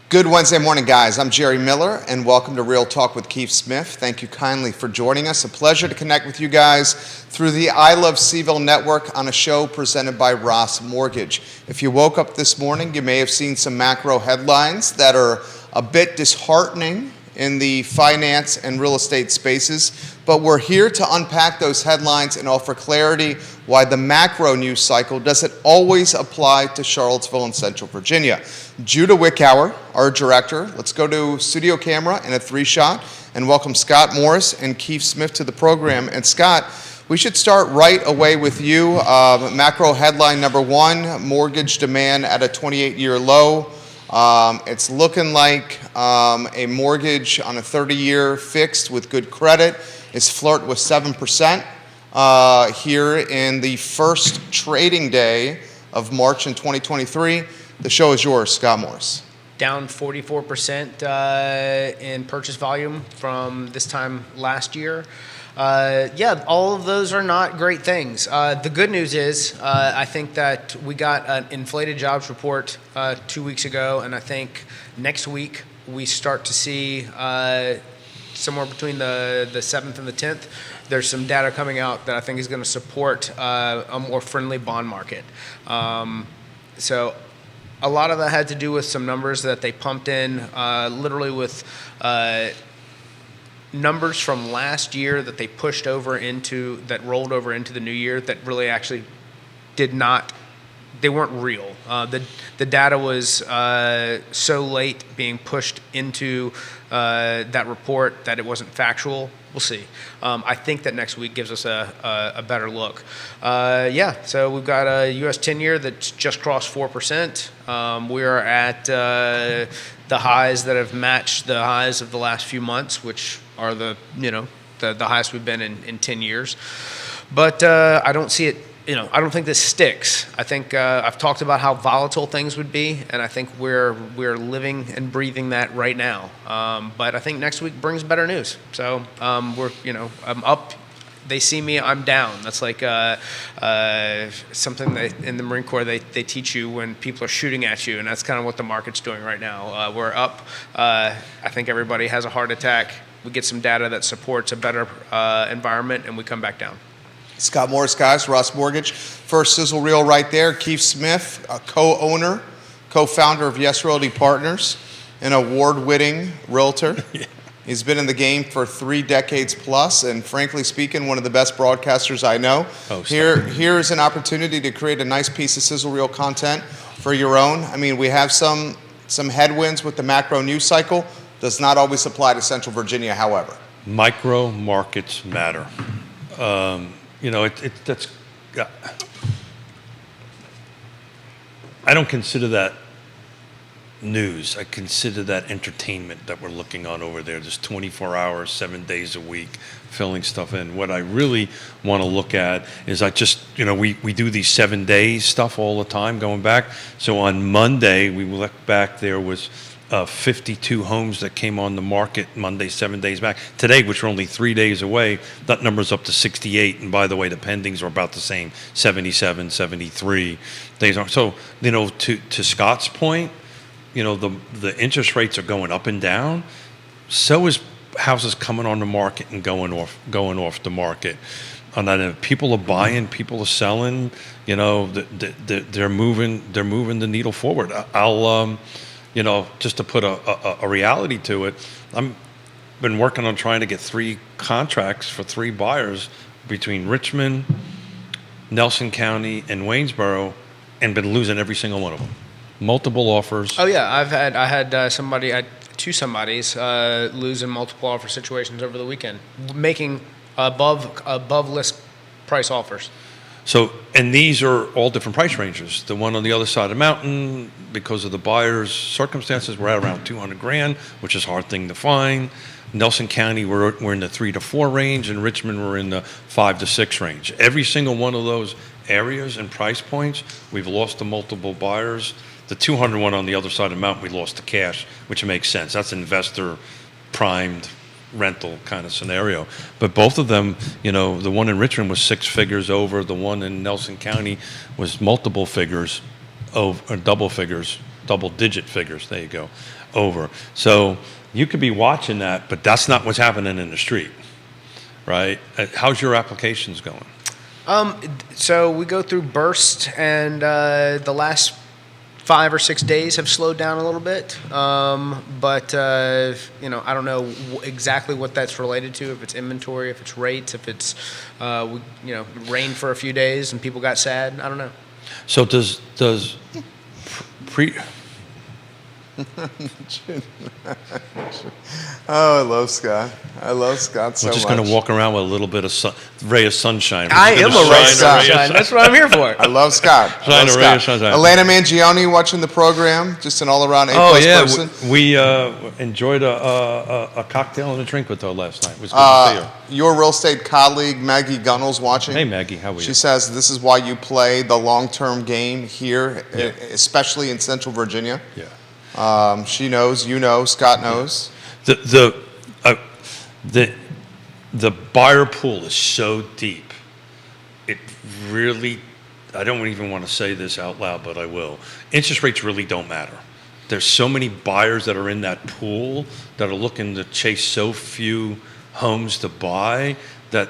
Good Wednesday morning, guys. I'm Jerry Miller, and welcome to Real Talk with Keith Smith. Thank you kindly for joining us. A pleasure to connect with you guys through the I Love CVille Network on a show presented by Ross Mortgage. If you woke up this morning, you may have seen some macro headlines that are a bit disheartening in the finance and real estate spaces, but we're here to unpack those headlines and offer clarity why the macro news cycle doesn't always apply to Charlottesville and Central Virginia. Judah Wickhauer, our director, let's go to studio camera and a 3-shot and welcome Scott Morris and Keith Smith to the program. And Scott, we should start right away with you. Macro headline number one, mortgage demand at a 28-year low. It's looking like a mortgage on a 30-year fixed with good credit is flirting with 7% here in the first trading day of March in 2023. The show is yours, Scott Morris. Down 44% in purchase volume from this time last year. All of those are not great things. The good news is I think that we got an inflated jobs report 2 weeks ago, and I think next week we start to see somewhere between the 7th and the 10th, there's some data coming out that I think is going to support a more friendly bond market. So a lot of that had to do with some numbers that they pumped in, literally with numbers from last year that they pushed over into, that rolled over into the new year that really actually they weren't real. The data was so late being pushed into that report that it wasn't factual. We'll see. I think that next week gives us a better look. So we've got a U.S. 10-year that's just crossed 4%. We are at the highs that have matched the highs of the last few months, which are the highest we've been in 10 years. But I don't see it. I don't think this sticks. I think I've talked about how volatile things would be, and I think we're living and breathing that right now. But I think next week brings better news. So I'm up. They see me, I'm down. That's like something that in the Marine Corps they teach you when people are shooting at you, and that's kind of what the market's doing right now. We're up. I think everybody has a heart attack. We get some data that supports a better environment, and we come back down. Scott Morris, guys, Ross Mortgage. First sizzle reel right there. Keith Smith, a co-owner, co-founder of Yes Realty Partners, an award-winning realtor. Yeah. He's been in the game for 3 decades plus, and frankly speaking, one of the best broadcasters I know. Here's an opportunity to create a nice piece of sizzle reel content for your own. I mean, we have some headwinds with the macro news cycle. Does not always apply to Central Virginia, however. Micro markets matter. I don't consider that news. I consider that entertainment that we're looking on over there. Just 24 hours, 7 days a week, filling stuff in. What I really want to look at is we do these 7 days stuff all the time going back. So on Monday, we looked back, there was 52 homes that came on the market Monday, 7 days back. Today, which are only 3 days away, that number's up to 68. And by the way, the pendings are about the same, 77, 73 days. So, to Scott's point, the interest rates are going up and down. So is houses coming on the market and going off the market. On that end, people are buying, people are selling. They're moving the needle forward. Just to put a reality to it, I've been working on trying to get 3 contracts for 3 buyers between Richmond, Nelson County, and Waynesboro, and been losing every single one of them. Multiple offers. Oh yeah, I had two somebodies lose in multiple offer situations over the weekend, making above list price offers. So, and these are all different price ranges. The one on the other side of the mountain, because of the buyer's circumstances, we're at around $200,000, which is a hard thing to find. Nelson County, we're in the 3 to 4 range, and Richmond, we're in the 5 to 6 range. Every single one of those areas and price points, we've lost to multiple buyers. The 200 one on the other side of the mountain, we lost to cash, which makes sense. That's investor primed rental kind of scenario. But both of them, the one in Richmond was 6 figures over. The one in Nelson County was multiple figures, or double figures double-digit figures. There you go, over. So you could be watching that, but that's not what's happening in the street, right? How's your applications going? So we go through bursts, and the last 5 or 6 days have slowed down a little bit. But I don't know exactly what that's related to. If it's inventory, if it's rates, if it's rained for a few days and people got sad. I don't know. So does Oh, I love Scott. I love Scott so we're much. just going to walk around with a little bit of ray of sunshine. I am a ray of Scott. sunshine. That's what I'm here for. I love Scott. I love Shine a ray of Scott. sunshine. Elena Mangione watching the program, just an all-around A-plus person. We enjoyed a cocktail and a drink with her last night. It was good to see her. Your real estate colleague, Maggie Gunnell's watching. Hey, Maggie, how are you? She says this is why you play the long-term game here, especially in Central Virginia. Yeah. She knows, you know, Scott knows. The buyer pool is so deep. It really, I don't even want to say this out loud, but I will. Interest rates really don't matter. There's so many buyers that are in that pool that are looking to chase so few homes to buy that,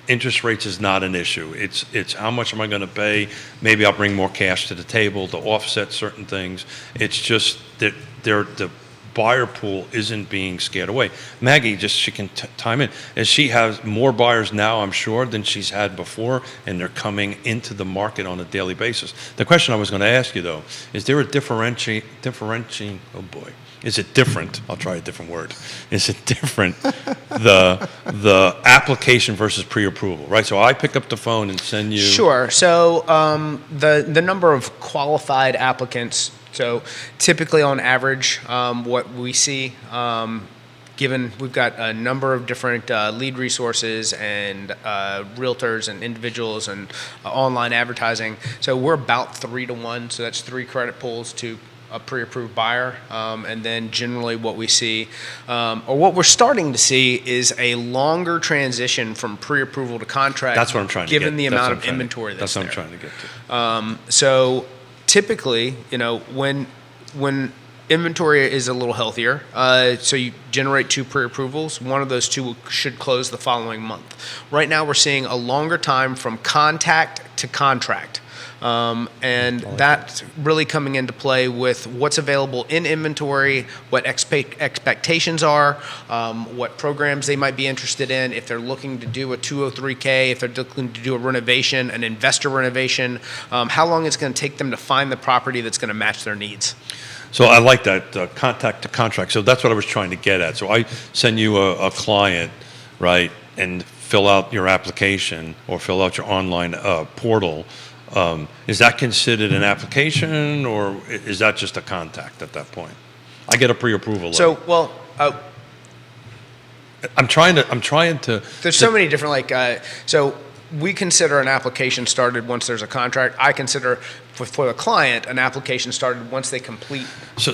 interest rates is not an issue. It's how much am I going to pay? Maybe I'll bring more cash to the table to offset certain things. It's just that the buyer pool isn't being scared away. Maggie, she can time in. And she has more buyers now, I'm sure, than she's had before, and they're coming into the market on a daily basis. The question I was going to ask you, though, is there a differentiating, oh boy, is it different? I'll try a different word. Is it different, the application versus pre-approval, right? So I pick up the phone and send you. Sure. So the number of qualified applicants, so typically on average, what we see, given we've got a number of different lead resources and realtors and individuals and online advertising, so we're about 3 to 1. So that's 3 credit pulls to a pre-approved buyer, and then generally what we see, or what we're starting to see, is a longer transition from pre-approval to contract. That's what I'm trying to given get. the That's amount what of I'm trying inventory to, that's that's there. what I'm trying to get to. So typically, when inventory is a little healthier, so you generate 2 pre-approvals, one of those 2 should close the following month. Right now we're seeing a longer time from contact to contract. And that's really coming into play with what's available in inventory, what expectations are, what programs they might be interested in, if they're looking to do a 203K, if they're looking to do a renovation, an investor renovation, how long it's going to take them to find the property that's going to match their needs. So I like that, contact to contract. So that's what I was trying to get at. So I send you a client, right, and fill out your application or fill out your online portal. Is that considered an application, or is that just a contact at that point? I get a pre-approval letter. So, well, I'm trying to. there's so many different, so we consider an application started once there's a contract. I consider for the client an application started once they complete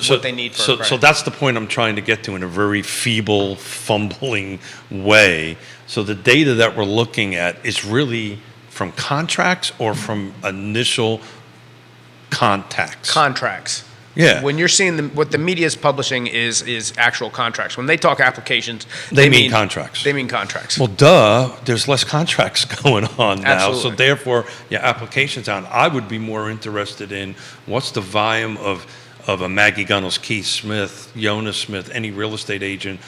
what they need for a credit. So that's the point I'm trying to get to in a very feeble, fumbling way. So the data that we're looking at is really from contracts or from initial contacts? Contracts. Yeah. When you're seeing what the media is publishing is actual contracts. When they talk applications, They mean contracts. They mean contracts. Well, duh, there's less contracts going on now. Absolutely. So therefore, your application's down. I would be more interested in what's the volume of a Maggie Gunnels, Keith Smith, Yonna Smith, any real estate agent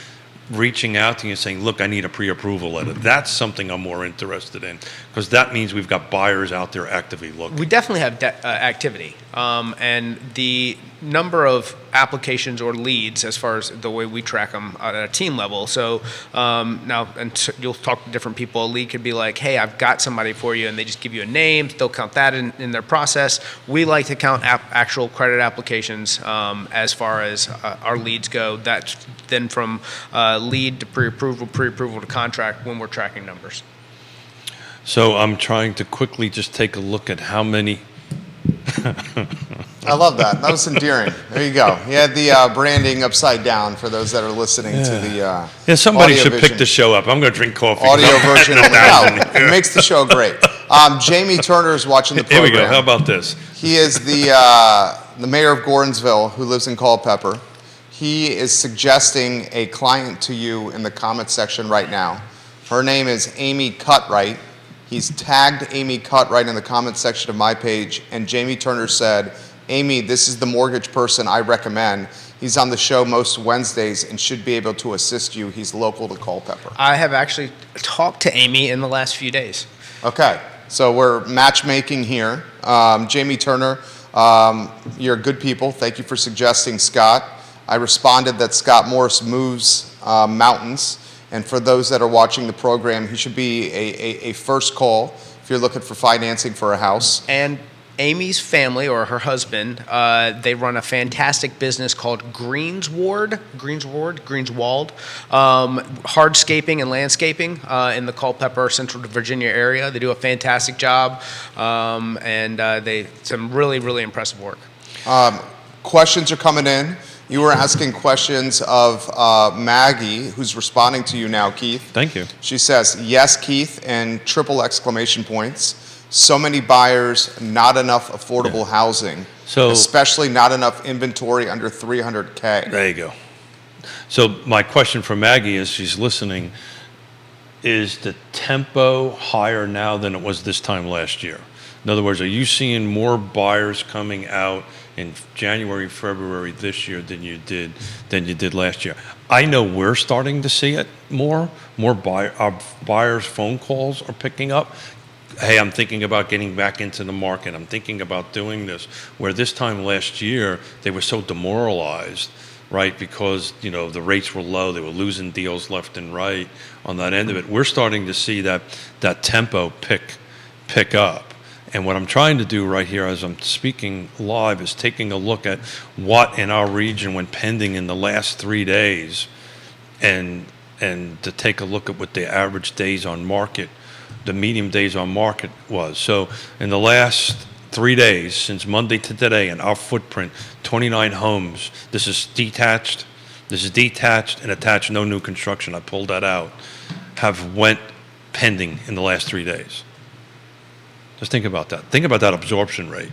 reaching out to you and saying, look, I need a pre-approval letter. That's something I'm more interested in, because that means we've got buyers out there actively looking. We definitely have activity, and the number of applications or leads, as far as the way we track them at a team level. So now, and you'll talk to different people. A lead could be like, hey, I've got somebody for you, and they just give you a name. They'll count that in their process. We like to count actual credit applications as far as our leads go. That's then from lead to pre-approval to contract when we're tracking numbers. So I'm trying to quickly just take a look at how many. I love that. That was endearing. There you go. You had the branding upside down for those that are listening to the Somebody audio should vision. pick the show up. I'm going to drink coffee. Audio version. No, it makes the show great. Jamie Turner is watching the Here program. we go. How about this? He is the mayor of Gordonsville, who lives in Culpeper, he is suggesting a client to you in the comment section right now. Her name is Amy Cutright. He's tagged Amy Cutright in the comment section of my page, and Jamie Turner said, Amy, this is the mortgage person I recommend. He's on the show most Wednesdays and should be able to assist you. He's local to Culpeper. I have actually talked to Amy in the last few days. Okay, so we're matchmaking here. Jamie Turner, you're good people. Thank you for suggesting Scott. I responded that Scott Morris moves mountains, and for those that are watching the program, he should be a first call if you're looking for financing for a house. And Amy's family, or her husband, they run a fantastic business called Greenswald, hardscaping and landscaping in the Culpeper, Central Virginia area. They do a fantastic job, and some really, really impressive work. Questions are coming in. You were asking questions of Maggie, who's responding to you now, Keith. Thank you. She says, yes, Keith, and triple exclamation points. So many buyers, not enough affordable housing, especially not enough inventory under 300K. There you go. So my question for Maggie, as she's listening, is the tempo higher now than it was this time last year? In other words, are you seeing more buyers coming out in January, February this year than you did last year? I know we're starting to see it more. Our buyers' phone calls are picking up. Hey, I'm thinking about getting back into the market. I'm thinking about doing this. Where this time last year, they were so demoralized, right? Because, the rates were low. They were losing deals left and right on that end of it. We're starting to see that tempo pick up. And what I'm trying to do right here as I'm speaking live is taking a look at what in our region went pending in the last 3 days and to take a look at what the average days on market, the medium days on market was. So in the last 3 days, since Monday to today, in our footprint, 29 homes. This is detached and attached, no new construction. I pulled that out. Have went pending in the last 3 days. Just think about that. Think about that absorption rate.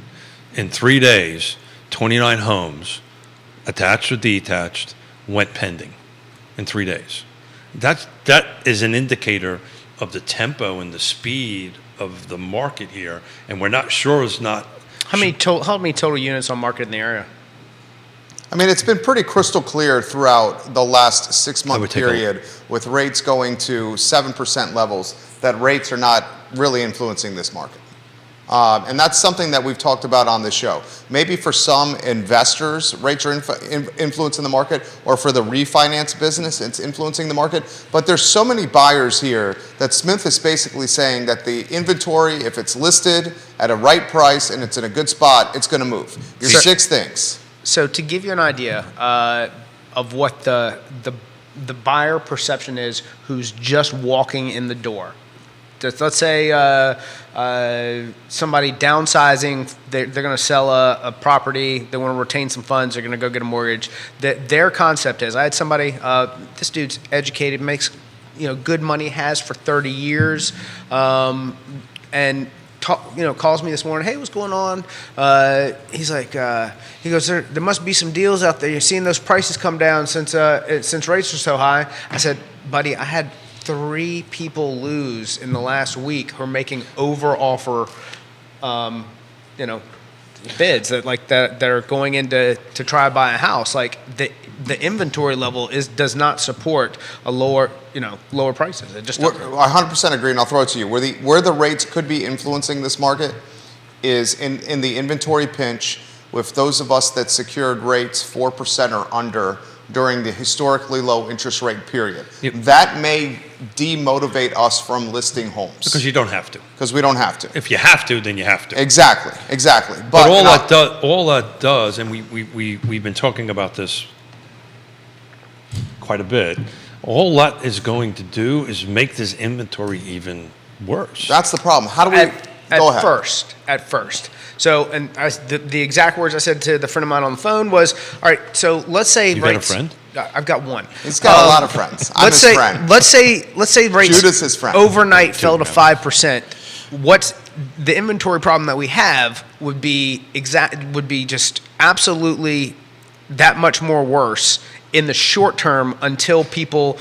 In 3 days, 29 homes, attached or detached, went pending in 3 days. That is an indicator of the tempo and the speed of the market here, and we're not sure it's not. How many total units on market in the area? I mean, it's been pretty crystal clear throughout the last 6-month period with rates going to 7% levels that rates are not really influencing this market. And that's something that we've talked about on this show. Maybe for some investors, rates are influencing the market, or for the refinance business, it's influencing the market. But there's so many buyers here that Smith is basically saying that the inventory, if it's listed at a right price and it's in a good spot, it's going to move. Here's 6 things. So to give you an idea of what the buyer perception is who's just walking in the door. Let's say somebody downsizing, they're going to sell a property, they want to retain some funds, they're going to go get a mortgage. Their concept is, I had somebody, this dude's educated, makes good money, has for 30 years, and calls me this morning, hey, what's going on? He's like, he goes, there must be some deals out there. You're seeing those prices come down since rates are so high. I said, buddy, I had 3 people lose in the last week who are making over offer, bids that are going in to try to buy a house. Like the inventory level does not support a lower prices. It just doesn't. I 100% agree, and I'll throw it to you. Where the rates could be influencing this market is in the inventory pinch with those of us that secured rates 4% or under during the historically low interest rate period. Yep. That may demotivate us from listing homes. Because you don't have to. Because we don't have to. If you have to, then you have to. Exactly. But all that does, and we've been talking about this quite a bit, all that is going to do is make this inventory even worse. That's the problem. How do we... Go ahead. At first. So, and the exact words I said to the friend of mine on the phone was, all right, so let's say you rates... got a friend? I've got one. He's got a lot of friends. I'm his friend. Let's say rates Judas is friend. overnight fell to 5%. what's the inventory problem that we have would be just absolutely that much more worse in the short term until people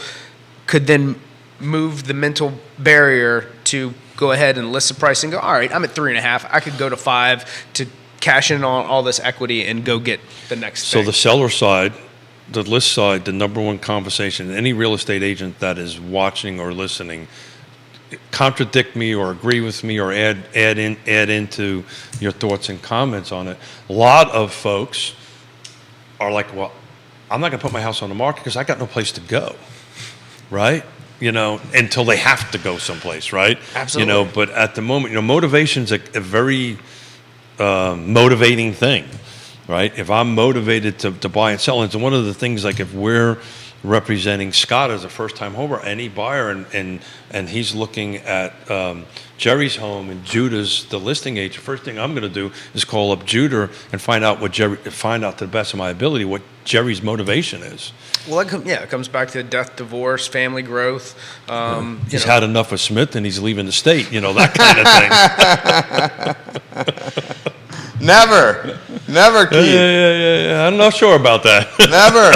could then move the mental barrier to go ahead and list the price and go, all right, I'm at 3.5. I could go to 5 to cash in on all this equity and go get the next So thing. the seller side, the list side, the number one conversation, any real estate agent that is watching or listening, contradict me or agree with me or add into your thoughts and comments on it. A lot of folks are like, well, I'm not going to put my house on the market because I got no place to go, right? Until they have to go someplace, right? Absolutely. But at the moment, motivation's a very motivating thing, right? If I'm motivated to buy and sell, and it's one of the things, like if we're representing Scott as a first-time homeowner, any buyer, and he's looking at Jerry's home and Judah's the listing agent, first thing I'm going to do is call up Judah and find out to the best of my ability what Jerry's motivation is. Well, it comes back to death, divorce, family growth. He's had enough of Smith and he's leaving the state, that kind of thing. Never, Keith. Yeah. I'm not sure about that. Never.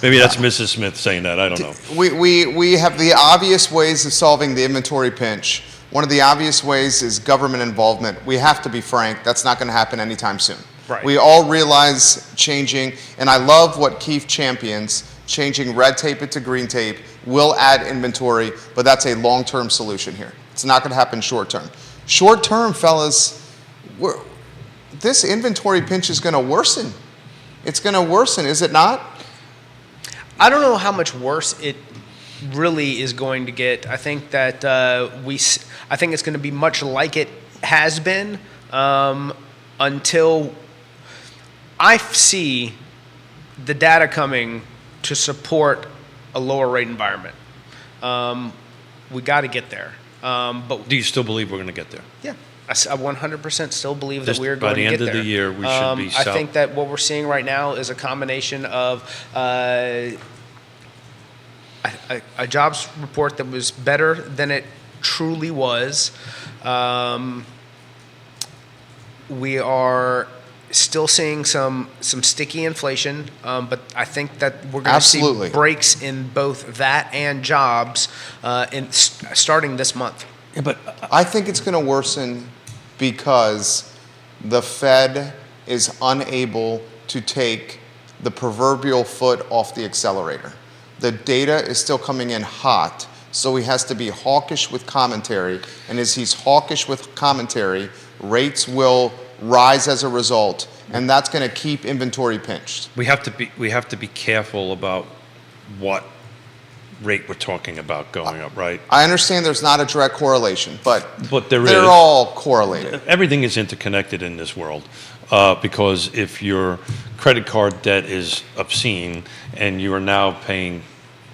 Maybe that's Mrs. Smith saying that. I don't know. We have the obvious ways of solving the inventory pinch. One of the obvious ways is government involvement. We have to be frank. That's not going to happen anytime soon. Right. We all realize changing, and I love what Keith champions, changing red tape into green tape will add inventory, but that's a long-term solution here. It's not going to happen short-term. Short-term, fellas, this inventory pinch is going to worsen. It's going to worsen, is it not? I don't know how much worse it really is going to get. I think that I think it's going to be much like it has been until I see the data coming to support a lower rate environment. We got to get there. But Do you still believe we're going to get there? yeah, I 100% still believe Just that we're by going the to get end there. of the year, we should be I south. think that what we're seeing right now is a combination of a jobs report that was better than it truly was. We are still seeing some sticky inflation, but I think that we're going to Absolutely. see breaks in both that and jobs starting this month. Yeah, but I think it's going to worsen because the Fed is unable to take the proverbial foot off the accelerator. The data is still coming in hot, so he has to be hawkish with commentary. And as he's hawkish with commentary, rates will rise as a result, and that's going to keep inventory pinched. we have to be careful about what rate we're talking about going up, right? I understand there's not a direct correlation, but There they're is. all correlated. Everything is interconnected in this world, because if your credit card debt is obscene and you are now paying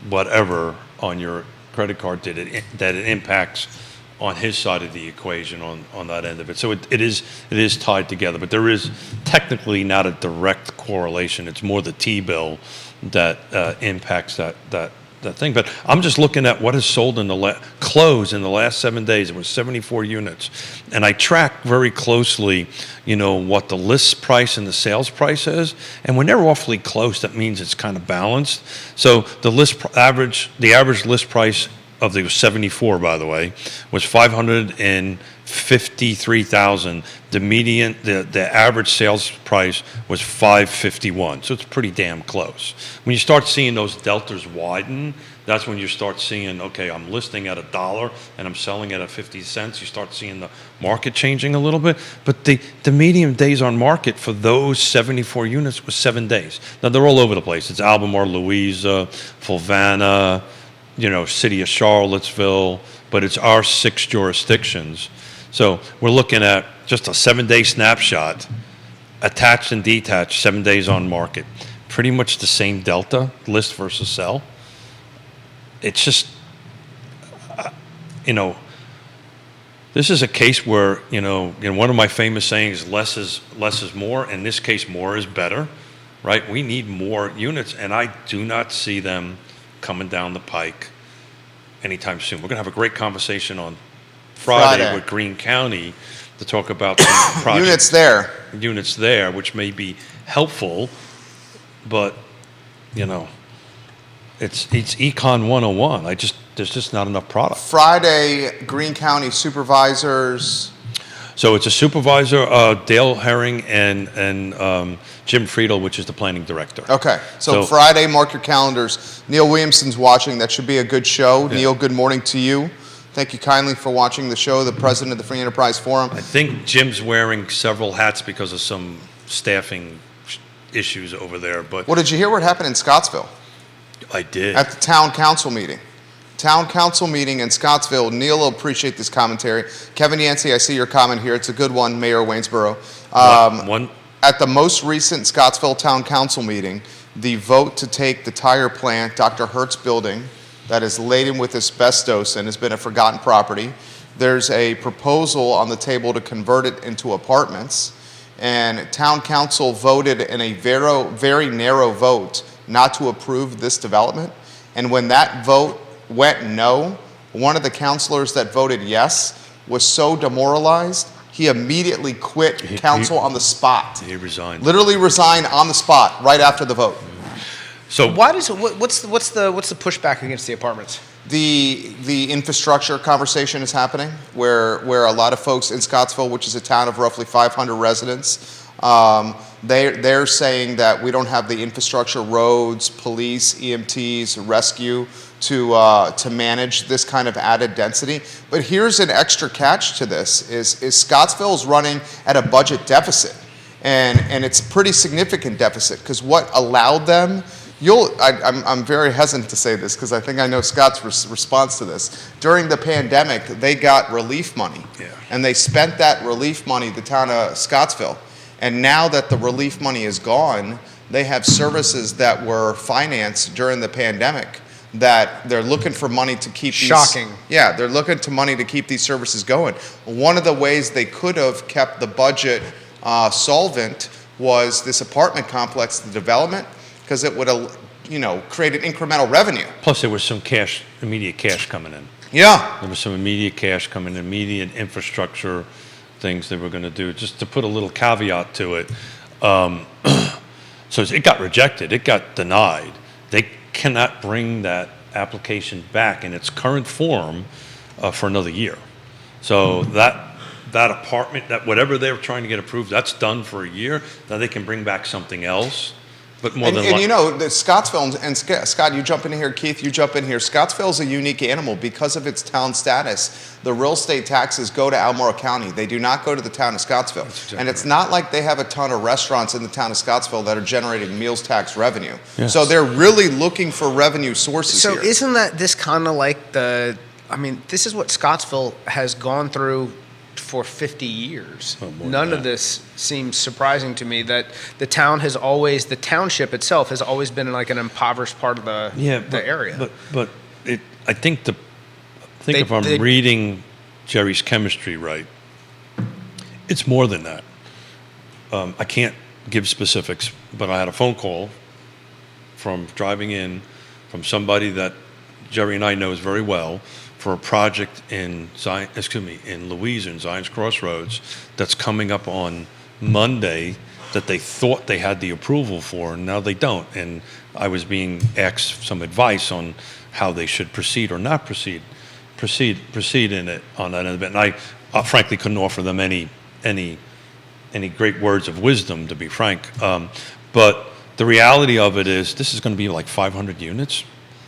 whatever on your credit card debt, that it impacts on his side of the equation on that end of it. So it is tied together, but there is technically not a direct correlation. It's more the T-bill that impacts that thing. But I'm just looking at what has sold closed in the last 7 days. It was 74 units. And I track very closely, what the list price and the sales price is. And when they're awfully close, that means it's kind of balanced. So the average list price of the 74, by the way, was $553,000. The median, the average sales price was $551. So it's pretty damn close. When you start seeing those deltas widen, that's when you start seeing, okay, I'm listing at $1 and I'm selling at 50 cents. You start seeing the market changing a little bit. But the median days on market for those 74 units was 7 days. Now they're all over the place. It's Albemarle, Louisa, Fulvana, city of Charlottesville, but it's our 6 jurisdictions. So we're looking at just a 7-day snapshot, attached and detached, 7 days on market. Pretty much the same delta, list versus sell. It's just, this is a case where, one of my famous sayings, less is more. In this case, more is better, right? We need more units, and I do not see them coming down the pike anytime soon. We're going to have a great conversation on Friday with Greene County to talk about some projects. Units there, which may be helpful, but, it's Econ 101. There's just not enough product. Friday, Greene County supervisors. So it's a supervisor, Dale Herring and Jim Friedel, which is the planning director. Okay, so Friday, mark your calendars. Neil Williamson's watching. That should be a good show. Yeah. Neil, good morning to you. Thank you kindly for watching the show, the president of the Free Enterprise Forum. I think Jim's wearing several hats because of some staffing issues over there. But well, did you hear what happened in Scottsville? I did. At the town council meeting. Town council meeting in Scottsville. Neil will appreciate this commentary. Kevin Yancey, I see your comment here. It's a good one, Mayor Waynesboro. At the most recent Scottsville Town Council meeting, the vote to take the tire plant, Dr. Hertz building, that is laden with asbestos and has been a forgotten property. There's a proposal on the table to convert it into apartments. And town council voted in a very narrow vote not to approve this development. And when that vote went no, one of the councilors that voted yes was so demoralized, he immediately quit council on the spot. He resigned. Literally resigned on the spot right after the vote. So what's the pushback against the apartments? The infrastructure conversation is happening where a lot of folks in Scottsville, which is a town of roughly 500 residents, they're saying that we don't have the infrastructure, roads, police, EMTs, rescue to manage this kind of added density. But here's an extra catch to this: is Scottsville is running at a budget deficit, and it's a pretty significant deficit because what allowed them. I'm very hesitant to say this because I think I know Scott's response to this. During the pandemic, they got relief money, and they spent that relief money, the town of Scottsville. And now that the relief money is gone, they have services that were financed during the pandemic that they're looking for money to keep. Shocking. They're looking to money to keep these services going. One of the ways they could have kept the budget solvent was this apartment complex, the development, because it would have, created incremental revenue. Plus, there was some immediate cash coming in. Yeah. There was some immediate cash coming in, immediate infrastructure things they were going to do. Just to put a little caveat to it, so it got rejected. It got denied. They cannot bring that application back in its current form for another year. So that apartment, that whatever they're trying to get approved, that's done for a year. Now they can bring back something else. But more than the Scottsville, and Scott, you jump in here, Keith, you jump in here. Scottsville is a unique animal because of its town status. The real estate taxes go to Albemarle County. They do not go to the town of Scottsville. Exactly and it's not like they have a ton of restaurants in the town of Scottsville that are generating meals tax revenue. Yes. So they're really looking for revenue sources here. So isn't this kind of like this is what Scottsville has gone through for 50 years. None of this seems surprising to me that the township itself has always been like an impoverished part of the area. But I think if I'm reading Jerry's chemistry right, it's more than that. I can't give specifics, but I had a phone call from driving in from somebody that Jerry and I knows very well for a project in Louisa, in Zion's Crossroads, that's coming up on Monday that they thought they had the approval for, and now they don't. And I was being asked some advice on how they should proceed or not proceed in it on that event. And I frankly couldn't offer them any great words of wisdom, to be frank. But the reality of it is, this is going to be like 500 units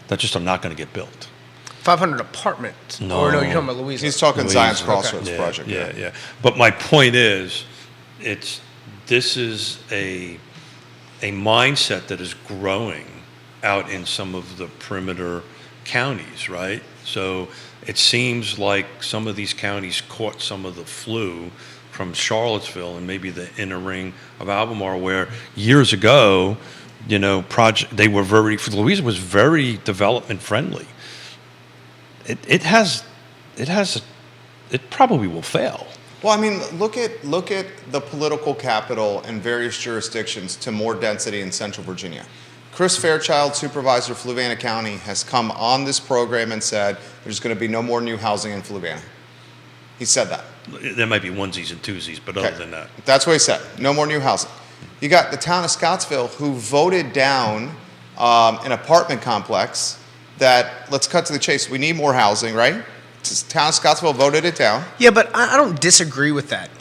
that just are not going to get built. 500 apartments? No. Or no, you're talking about Louisa. He's talking Louisa. Zion's Crossroads project. Yeah. But my point is, this is a mindset that is growing out in some of the perimeter counties, right? So it seems like some of these counties caught some of the flu from Charlottesville and maybe the inner ring of Albemarle, where years ago, Louisa was very development friendly. It probably will fail. Well, I mean, look at the political capital in various jurisdictions to more density in Central Virginia. Chris Fairchild, supervisor of Fluvanna County, has come on this program and said there's going to be no more new housing in Fluvanna. He said that. There might be onesies and twosies, but other than that. That's what he said. No more new housing. You got the town of Scottsville who voted down an apartment complex that, let's cut to the chase, we need more housing, right? Town of Scottsville voted it down. Yeah, but I don't disagree with that.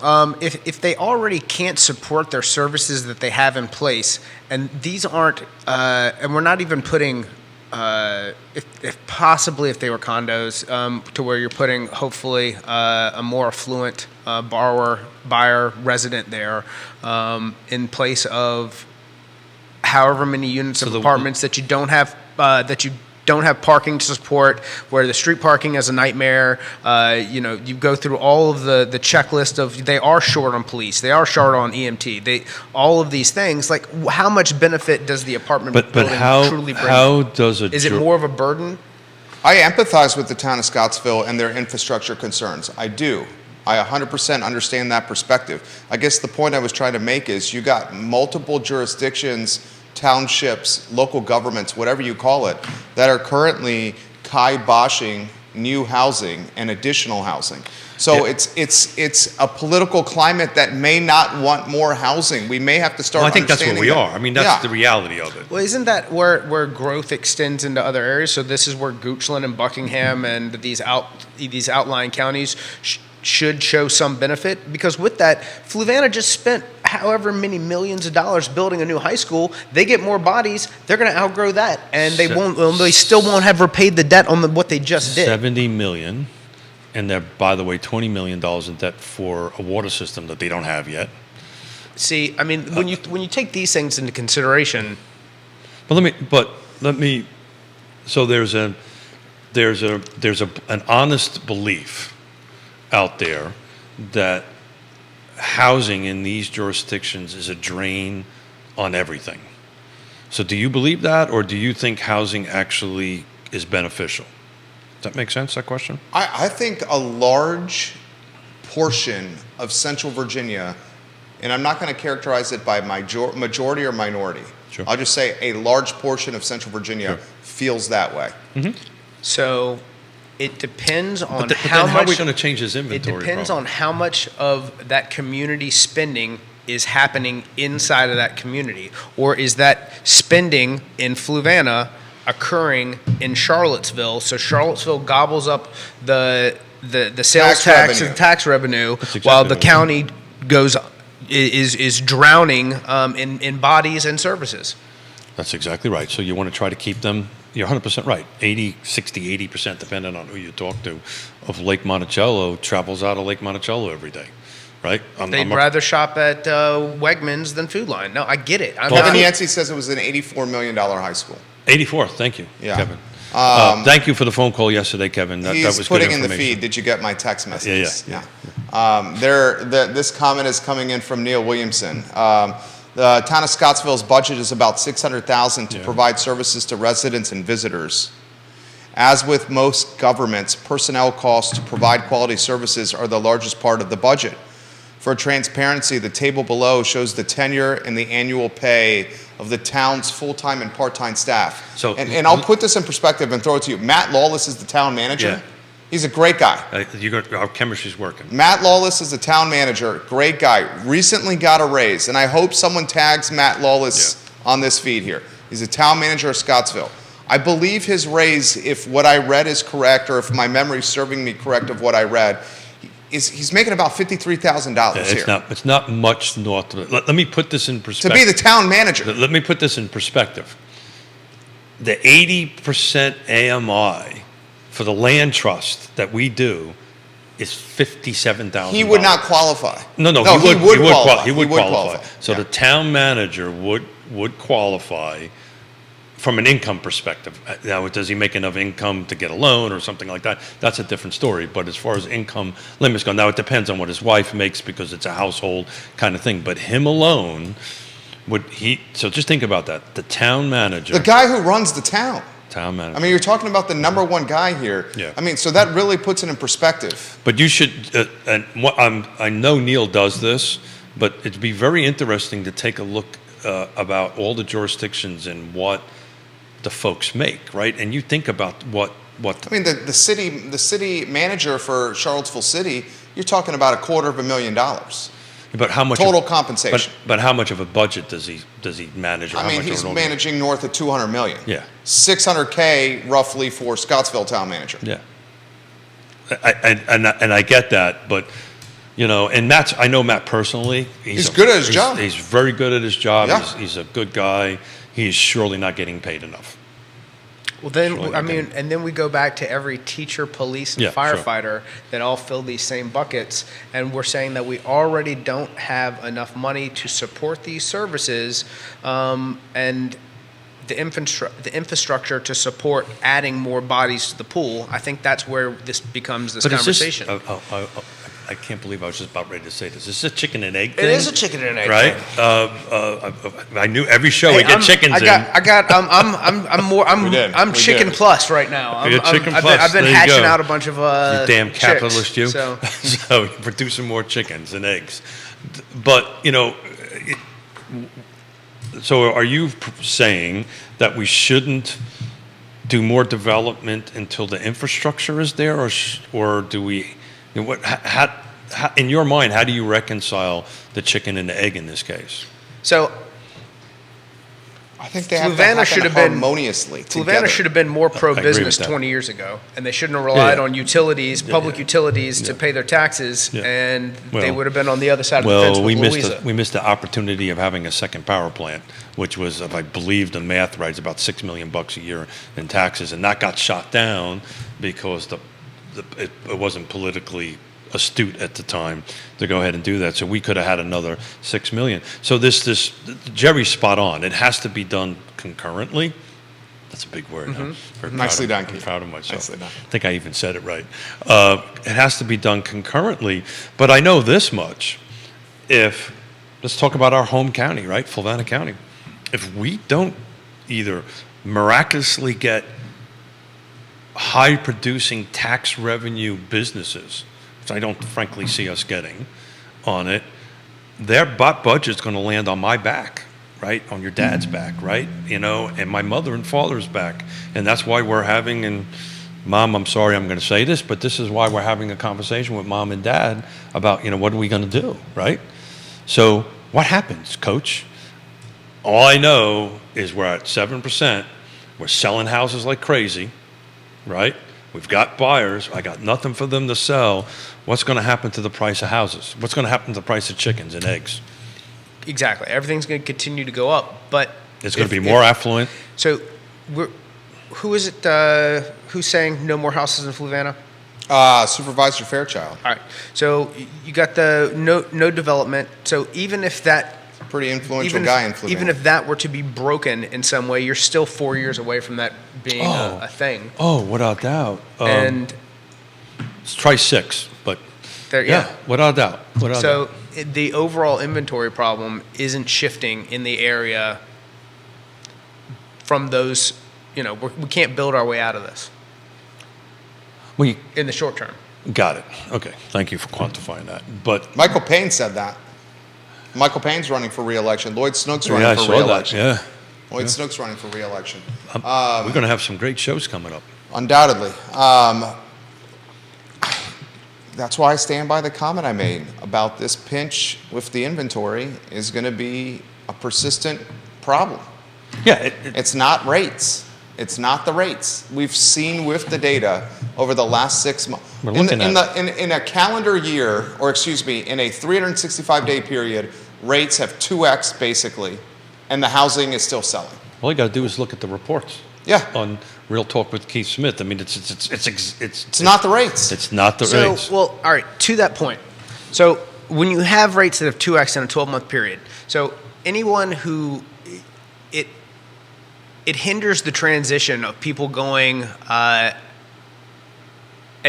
If they already can't support their services that they have in place, and these aren't, and we're not even putting, if possibly if they were condos, to where you're putting hopefully a more affluent buyer, resident there, in place of however many units of apartments that you don't have parking to support, where the street parking is a nightmare. You go through all of the checklist of, they are short on police, they are short on EMT, all of these things. Like, how much benefit does the apartment building truly bring? How does Is it more of a burden? I empathize with the town of Scottsville and their infrastructure concerns. I do. I 100% understand that perspective. I guess the point I was trying to make is you got multiple jurisdictions, townships, local governments, whatever you call it, that are currently kiboshing new housing and additional housing. So it's a political climate that may not want more housing. We may have to start. Well, I think that's where we are. I mean, that's the reality of it. Well, isn't that where growth extends into other areas? So this is where Goochland and Buckingham and these outlying counties should show some benefit, because with that, Fluvanna just spent however many millions of dollars building a new high school. They get more bodies, they're going to outgrow that, and they still won't have repaid the debt on what they just did. $70 million, and they're, by the way, $20 million in debt for a water system that they don't have yet. See, I mean, when you take these things into consideration, but let me. So there's an honest belief out there that housing in these jurisdictions is a drain on everything. So do you believe that, or do you think housing actually is beneficial? Does that make sense, that question? I think a large portion of Central Virginia, and I'm not going to characterize it by majority or minority. Sure. I'll just say a large portion of Central Virginia feels that way. Mm-hmm. So it depends on but how then much. How are we going to change this inventory? It depends problem? on how much of that community spending is happening inside of that community, or is that spending in Fluvanna occurring in Charlottesville? So Charlottesville gobbles up the sales tax and tax revenue, exactly while the right. county is drowning in bodies and services. That's exactly right. So you want to try to keep them. You're 100% right. 80, 60, 80%, depending on who you talk to, of Lake Monticello travels out of Lake Monticello every day, right? They'd rather shop at Wegmans than Food Line. No, I get it. Kevin Yancey says it was an $84 million high school. 84. Thank you, Yeah. Kevin. Thank you for the phone call yesterday, Kevin. That was good putting in the information. feed. Did you get my text messages? Yeah. This comment is coming in from Neil Williamson. The town of Scottsville's budget is about $600,000 to provide services to residents and visitors. As with most governments, personnel costs to provide quality services are the largest part of the budget. For transparency, the table below shows the tenure and the annual pay of the town's full-time and part-time staff. So- and I'll put this in perspective and throw it to you. Matt Lawless is the town manager. Yeah. He's a great guy. Our chemistry's working. Matt Lawless is the town manager, great guy, recently got a raise, and I hope someone tags Matt Lawless on this feed here. He's the town manager of Scottsville. I believe his raise, if what I read is correct, or if my memory's serving me correct of what I read, he's making about $53,000 here. It's not much north of it. Let me put this in perspective. To be the town manager. Let me put this in perspective. The 80% AMI for the land trust that we do is $57,000. He would not qualify. No, he would qualify. He would qualify. So Yeah. the town manager would qualify from an income perspective. Now, does he make enough income to get a loan or something like that? That's a different story. But as far as income limits go, now it depends on what his wife makes, because it's a household kind of thing. But him alone so just think about that. The town manager. The guy who runs the town. Town manager. I mean, you're talking about the number one guy here. Yeah. I mean, so that really puts it in perspective. But you should, I know Neil does this, but it'd be very interesting to take a look about all the jurisdictions and what the folks make, right? And you think about what. I mean, the city manager for Charlottesville City you're talking about $250,000 But how much total compensation. But how much of a budget does he manage? Or I how mean, much he's of an managing north of $200 million. Yeah. $600K roughly for Scottsville town manager. Yeah. And I get that, but and I know Matt personally. He's good at his job. He's very good at his job. Yeah. He's a good guy. He's surely not getting paid enough. Well, then, and then we go back to every teacher, police, and Yeah, firefighter that all fill these same buckets, and we're saying that we already don't have enough money to support these services, and the infrastructure to support adding more bodies to the pool. I think that's where this becomes this conversation. I can't believe I was just about ready to say this. Is this a chicken and egg thing? It is a chicken and egg right? thing. I knew every show we get chickens in. I'm chicken plus right now. You're chicken plus. I've been There you hatching go. out a bunch of You damn chicks, capitalist, you. So. So you're producing more chickens and eggs. But, so are you saying that we shouldn't do more development until the infrastructure is there, or do we? How, in your mind, how do you reconcile the chicken and the egg in this case? So I think they have Fluvanna to should happen have been harmoniously Fluvanna together. should have been more agree pro-business with that. 20 years ago, and they shouldn't have relied Yeah. on utilities, public yeah. utilities, to Yeah. pay their taxes, Yeah. and they Well- would have been on the other side of the fence with Louisa. we missed the opportunity of having a second power plant, which was, if I believe the math right, is about $6 million a year in taxes, and that got shot down because it wasn't politically astute at the time to go ahead and do that. So we could have had another $6 million. So this Jerry's spot on. It has to be done concurrently. That's a big word. Huh? Very Nicely proud done, of, I'm Keith. proud of myself. Nicely done. I think I even said it right. It has to be done concurrently. But I know this much. Let's talk about our home county, right? Fluvanna County. If we don't either miraculously get high producing tax revenue businesses, which I don't frankly see us getting on it, their budget's going to land on my back, right? On your dad's back, right? And my mother and father's back. And that's why we're having, and Mom, I'm sorry I'm going to say this, but this is why we're having a conversation with Mom and Dad about, what are we going to do, right? So what happens, Coach? All I know is we're at 7%. We're selling houses like crazy, right? We've got buyers. I got nothing for them to sell. What's going to happen to the price of houses? What's going to happen to the price of chickens and eggs? Exactly. Everything's going to continue to go up, but It's going to be more affluent. So, who is it? Who's saying no more houses in Fluvanna? Supervisor Fairchild. All right. So you got the no development. So even if that Pretty influential guy in Fluvanna. even if that were to be broken in some way, you're still 4 years away from that being a thing. Oh, without doubt. And Let's try 6, but there, yeah, without doubt. So the overall inventory problem isn't shifting in the area from those. We can't build our way out of this We in the short term. got it. Okay, thank you for quantifying that. But Michael Payne said that. Michael Payne's running for re-election. Lloyd Snook's running I for saw re-election. that. Yeah, Lloyd Snook's running for re-election. we're going to have some great shows coming up. Undoubtedly. That's why I stand by the comment I made about this pinch with the inventory is going to be a persistent problem. Yeah, It's not rates. It's not the rates. We've seen with the data over the last 6 months. We're looking In a calendar year, or excuse me, in a 365-day period, rates have 2x basically, and the housing is still selling. all you got to do is look at the reports. Yeah. On Real Talk with Keith Smith. I mean, it's It's not the rates. It's not the So, rates. well, all right, to that point. So when you have rates that have 2x in a 12-month period, so anyone who it hinders the transition of people going and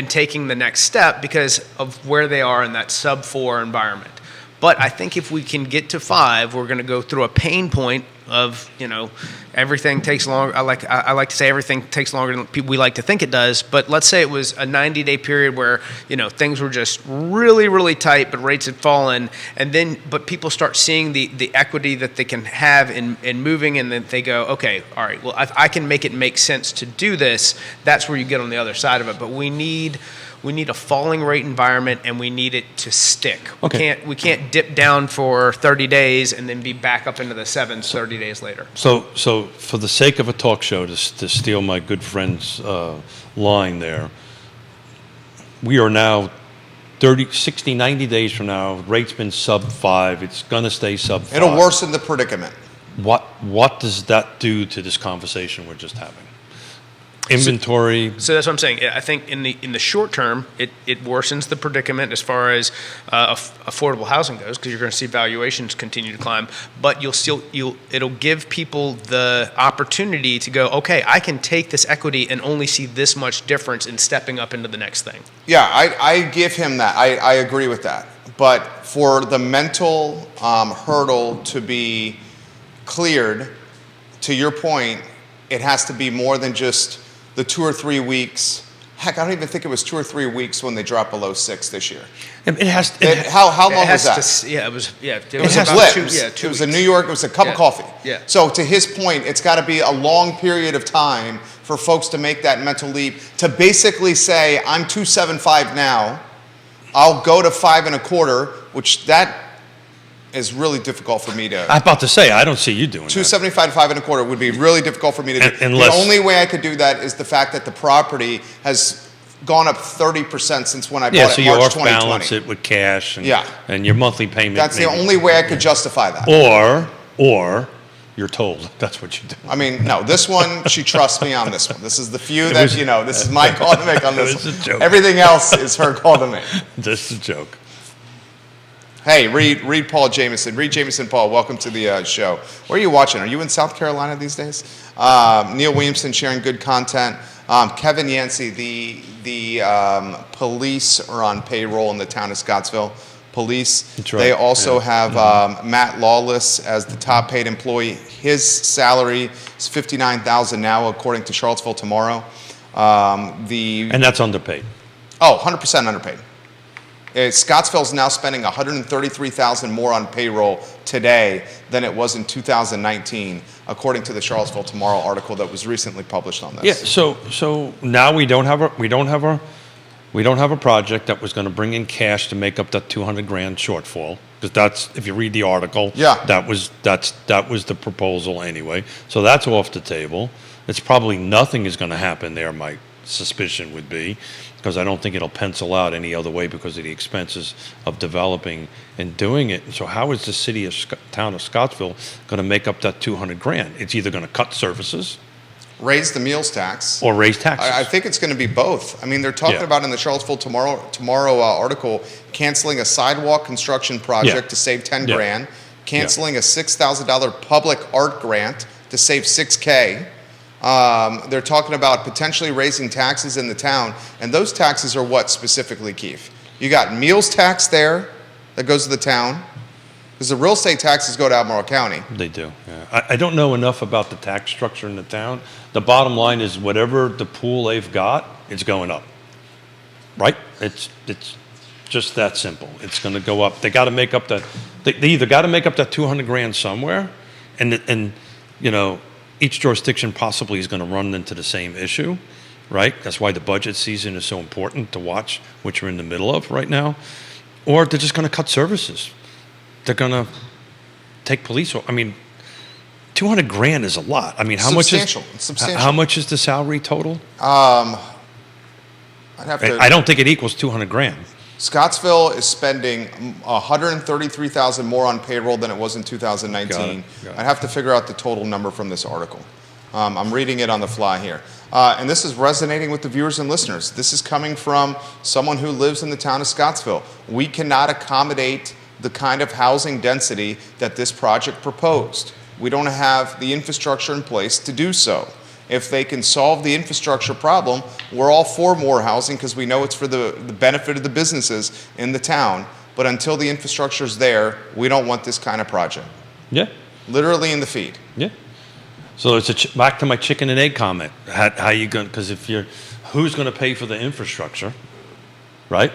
taking the next step because of where they are in that sub-4 environment. But I think if we can get to 5, we're going to go through a pain point of, everything takes longer. I like to say everything takes longer than we like to think it does. But let's say it was a 90-day period where, things were just really, really tight, but rates had fallen. But people start seeing the equity that they can have in moving, and then they go, okay, all right, well, I can make it make sense to do this. That's where you get on the other side of it. But we need we need a falling rate environment, and we need it to stick. Okay. We can't dip down for 30 days and then be back up into the sevens 30 days later. So for the sake of a talk show, to steal my good friend's line there, we are now 30, 60, 90 days from now, rate's been sub 5. It's going to stay sub 5. It'll worsen the predicament. What does that do to this conversation we're just having? Inventory. So that's what I'm saying. I think in the short term, it worsens the predicament as far as affordable housing goes, because you're going to see valuations continue to climb. But it'll give people the opportunity to go, okay, I can take this equity and only see this much difference in stepping up into the next thing. Yeah, I give him that. I agree with that. But for the mental hurdle to be cleared, to your point, it has to be more than just the 2 or 3 weeks. Heck, I don't even think it was 2 or 3 weeks when they dropped below 6 this year. It has. How long was that? It was It was a about blip. 2 It was weeks. in New York. It was a cup of coffee. Yeah. So to his point, it's got to be a long period of time for folks to make that mental leap to basically say, I'm 275 now. I'll go to 5 1/4, which that is really difficult for me to. I'm about to say, I don't see you doing that. 275 to 5 1/4 would be really difficult for me to do. Unless- The only way I could do that is the fact that the property has gone up 30% since when I bought Yeah, it so you March off 2020. balance it with cash, and, Yeah. and your monthly payment. That's the maybe. only way I could justify that. Or you're told that's what you do. I mean, no, this one, she trusts me on this one. This is the few that, this is my call to make on this It was one. a joke. Everything else is her call to make. Just a joke. Hey, read Paul Jameson. Reed Jameson Paul, welcome to the show. Where are you watching? Are you in South Carolina these days? Neil Williamson sharing good content. Kevin Yancey, the police are on payroll in the town of Scottsville. Police. That's right. They also Yeah. have Matt Lawless as the top paid employee. His salary is $59,000 now, according to Charlottesville Tomorrow. And that's underpaid. 100% underpaid. Scottsville's now spending $133,000 more on payroll today than it was in 2019, according to the Charlottesville Tomorrow article that was recently published on this. Yeah. So now we don't have a project that was going to bring in cash to make up that $200,000 shortfall, because that's, if you read the article, Yeah. that was the proposal anyway. So that's off the table. It's probably nothing is going to happen there. My suspicion would be, because I don't think it'll pencil out any other way because of the expenses of developing and doing it. So how is the town of Scottsville going to make up that $200,000? It's either going to cut services Raise the meals tax. or raise taxes. I think it's going to be both. I mean, they're talking Yeah. about in the Charlottesville Tomorrow article canceling a sidewalk construction project Yeah. to save $10 Yeah. grand, canceling a $6,000 public art grant to save $6K. They're talking about potentially raising taxes in the town, and those taxes are what specifically, Keith? You got meals tax there that goes to the town, because the real estate taxes go to Albemarle County. They do. Yeah. I don't know enough about the tax structure in the town. The bottom line is whatever the pool they've got, it's going up. Right? It's just that simple. It's going to go up. They got to make up that. They either got to make up that $200,000 somewhere, and each jurisdiction possibly is going to run into the same issue, right? That's why the budget season is so important to watch, which we're in the middle of right now. Or they're just going to cut services. They're going to take police. I mean, $200,000 is a lot. I mean, how much is It's substantial. how much is the salary total? I'd have to. I don't think it equals $200,000. Scottsville is spending $133,000 more on payroll than it was in 2019. Got it. I'd have to figure out the total number from this article. I'm reading it on the fly here. And this is resonating with the viewers and listeners. This is coming from someone who lives in the town of Scottsville. We cannot accommodate the kind of housing density that this project proposed. We don't have the infrastructure in place to do so. If they can solve the infrastructure problem, we're all for more housing because we know it's for the benefit of the businesses in the town. But until the infrastructure is there, we don't want this kind of project. Yeah, Literally in the feed. yeah. So it's back to my chicken and egg comment. How you going? Because who's going to pay for the infrastructure, right?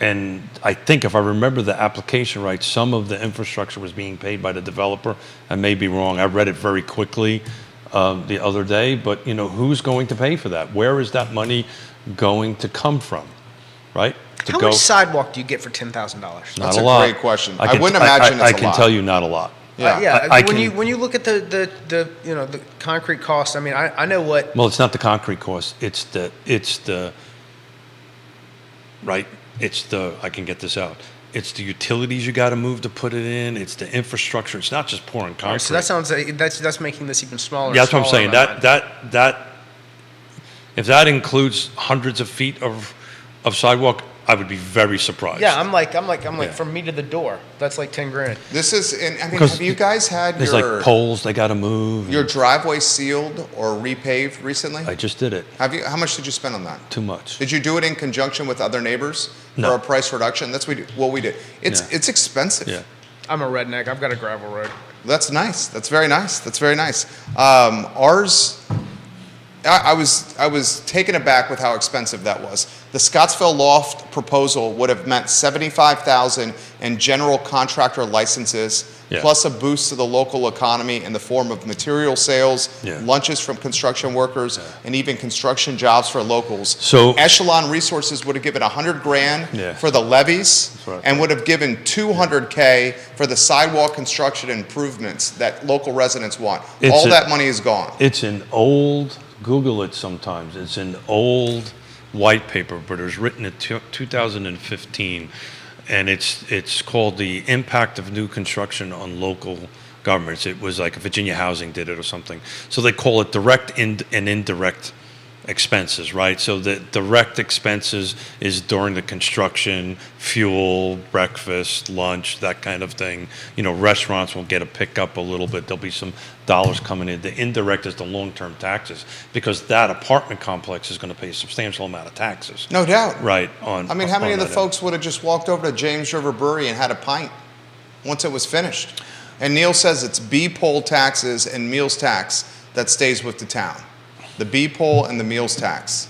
And I think if I remember the application right, some of the infrastructure was being paid by the developer. I may be wrong. I read it very quickly the other day, but who's going to pay for that? Where is that money going to come from? right? To How much sidewalk do you get for $10,000? Not That's a a lot. great question. I wouldn't imagine it's a I can lot. tell you not a lot. Yeah. When you look at the concrete cost, I mean, I know what. Well, it's not the concrete cost. It's the right. It's the, I can get this out. It's the utilities you got to move to put it in. It's the infrastructure. It's not just pouring concrete. So that sounds like that's making this even smaller. Yeah, that's what I'm saying. Smaller That if that includes hundreds of feet of sidewalk, I would be very surprised. Yeah, I'm like Yeah. from me to the door. That's like $10,000. This is, and I mean, Because have you guys had There's like poles they got to move. your driveway sealed or repaved recently? I just did it. Have you? How much did you spend on that? Too much. Did you do it in conjunction with other neighbors No. for a price reduction? That's what we did. It's Yeah. it's expensive. Yeah. I'm a redneck. I've got a gravel road. That's nice. That's very nice. That's very nice. Ours, I was taken aback with how expensive that was. The Scottsville Loft proposal would have meant $75,000 in general contractor licenses, Yeah. plus a boost to the local economy in the form of material sales, Yeah. lunches from construction workers, and even construction jobs for locals. So- Echelon Resources would have given $100,000 Yeah. for the levies, That's right. and would have given $200K for the sidewalk construction improvements that local residents want. All that money is gone. It's an old, Google it sometimes, it's an old white paper, but it was written in 2015, and it's called The Impact of New Construction on Local Governments. It was like Virginia Housing did it or something. So they call it direct and indirect expenses, right? So the direct expenses is during the construction, fuel, breakfast, lunch, that kind of thing. You know, restaurants will get a pickup a little bit. There'll be some dollars coming in. The indirect is the long-term taxes, because that apartment complex is going to pay a substantial amount of taxes. No doubt. Right. I mean, how many of the that end. folks would have just walked over to James River Brewery and had a pint once it was finished? And Neil says it's B-poll taxes and meals tax that stays with the town. The B-poll and the meals tax.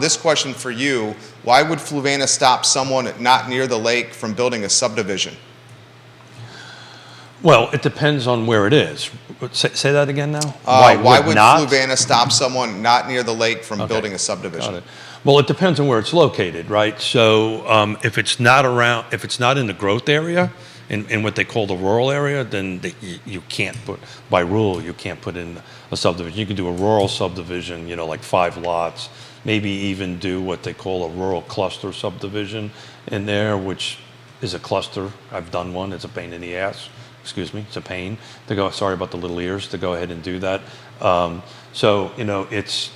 This question for you: why would Fluvanna stop someone not near the lake from building a subdivision? Well, it depends on where it is. Say that again now? Why would not? Fluvanna stop someone not near the lake from Okay. building a Got subdivision? it. Well, it depends on where it's located, right? So if it's not in the growth area, in what they call the rural area, then you can't put, by rule, you can't put in a subdivision. You can do a rural subdivision, you know, like 5 lots, maybe even do what they call a rural cluster subdivision in there, which is a cluster. I've done one. It's a pain in the ass. Excuse me, it's a pain to go. Sorry about the little ears, to go ahead and do that. So you know, it's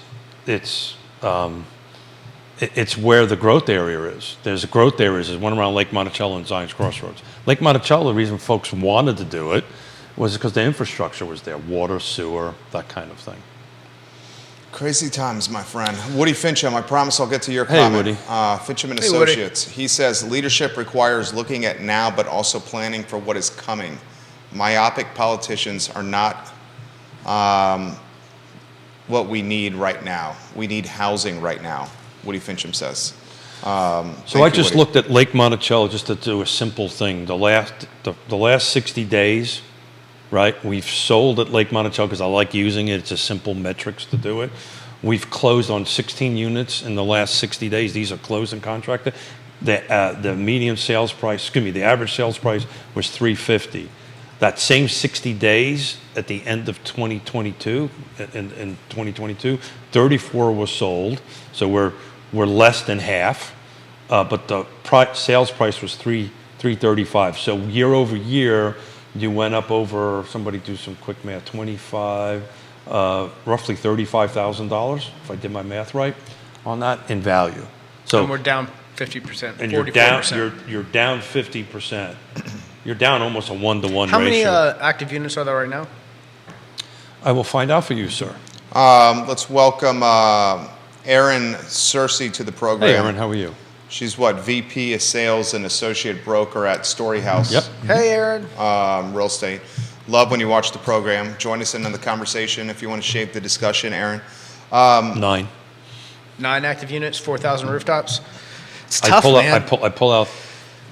where the growth area is. There's growth areas. There's one around Lake Monticello and Zion's Crossroads. Lake Monticello, the reason folks wanted to do it was because the infrastructure was there, water, sewer, that kind of thing. Crazy times, my friend. Woody Fincham, I promise I'll get to your Hey, comment. Woody. Fincham and Hey, Woody. Associates. He says leadership requires looking at now, but also planning for what is coming. Myopic politicians are not what we need right now. We need housing right now. Woody Fincham says. So I just looked at Lake Monticello just to do a simple thing. The last 60 days, right? We've sold at Lake Monticello because I like using it. It's a simple metrics to do it. We've closed on 16 units in the last 60 days. These are closed and contracted. The median sales price, the average sales price was $350. That same 60 days at the end of 2022, in 2022, 34 was sold. So we're less than half, but the sales price was $335. So year over year, you went up over, somebody do some quick math, roughly $35,000, if I did my math right, on that in value. So And we're down 50%. and 44%. you're down 50%. You're down almost a 1-to-1 How many ratio. active units are there right now? I will find out for you, sir. Let's welcome Erin Searcy to the program. Hey, Aaron, how are you? She's VP of Sales and Associate Broker at Storyhouse. Yep. Hey, Aaron. Real Estate. Love when you watch the program. Join us in the conversation if you want to shape the discussion, Aaron. 9. 9 active units, 4,000 rooftops. It's I tough, pull man. out. I pull out.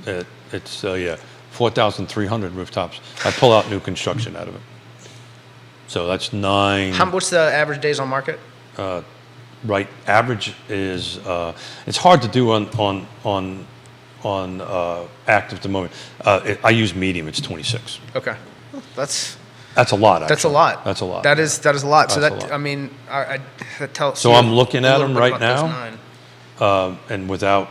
It's 4,300 rooftops. I pull out new construction out of it. So that's 9. What's the average days on market? right? Average is it's hard to do on active at the moment. I use medium. It's 26. Okay. That's a lot. Actually. That's a lot. That's a lot. That is a lot. So That's that a lot. I mean, that tells. So you I'm looking a at little them bit right about those now, and without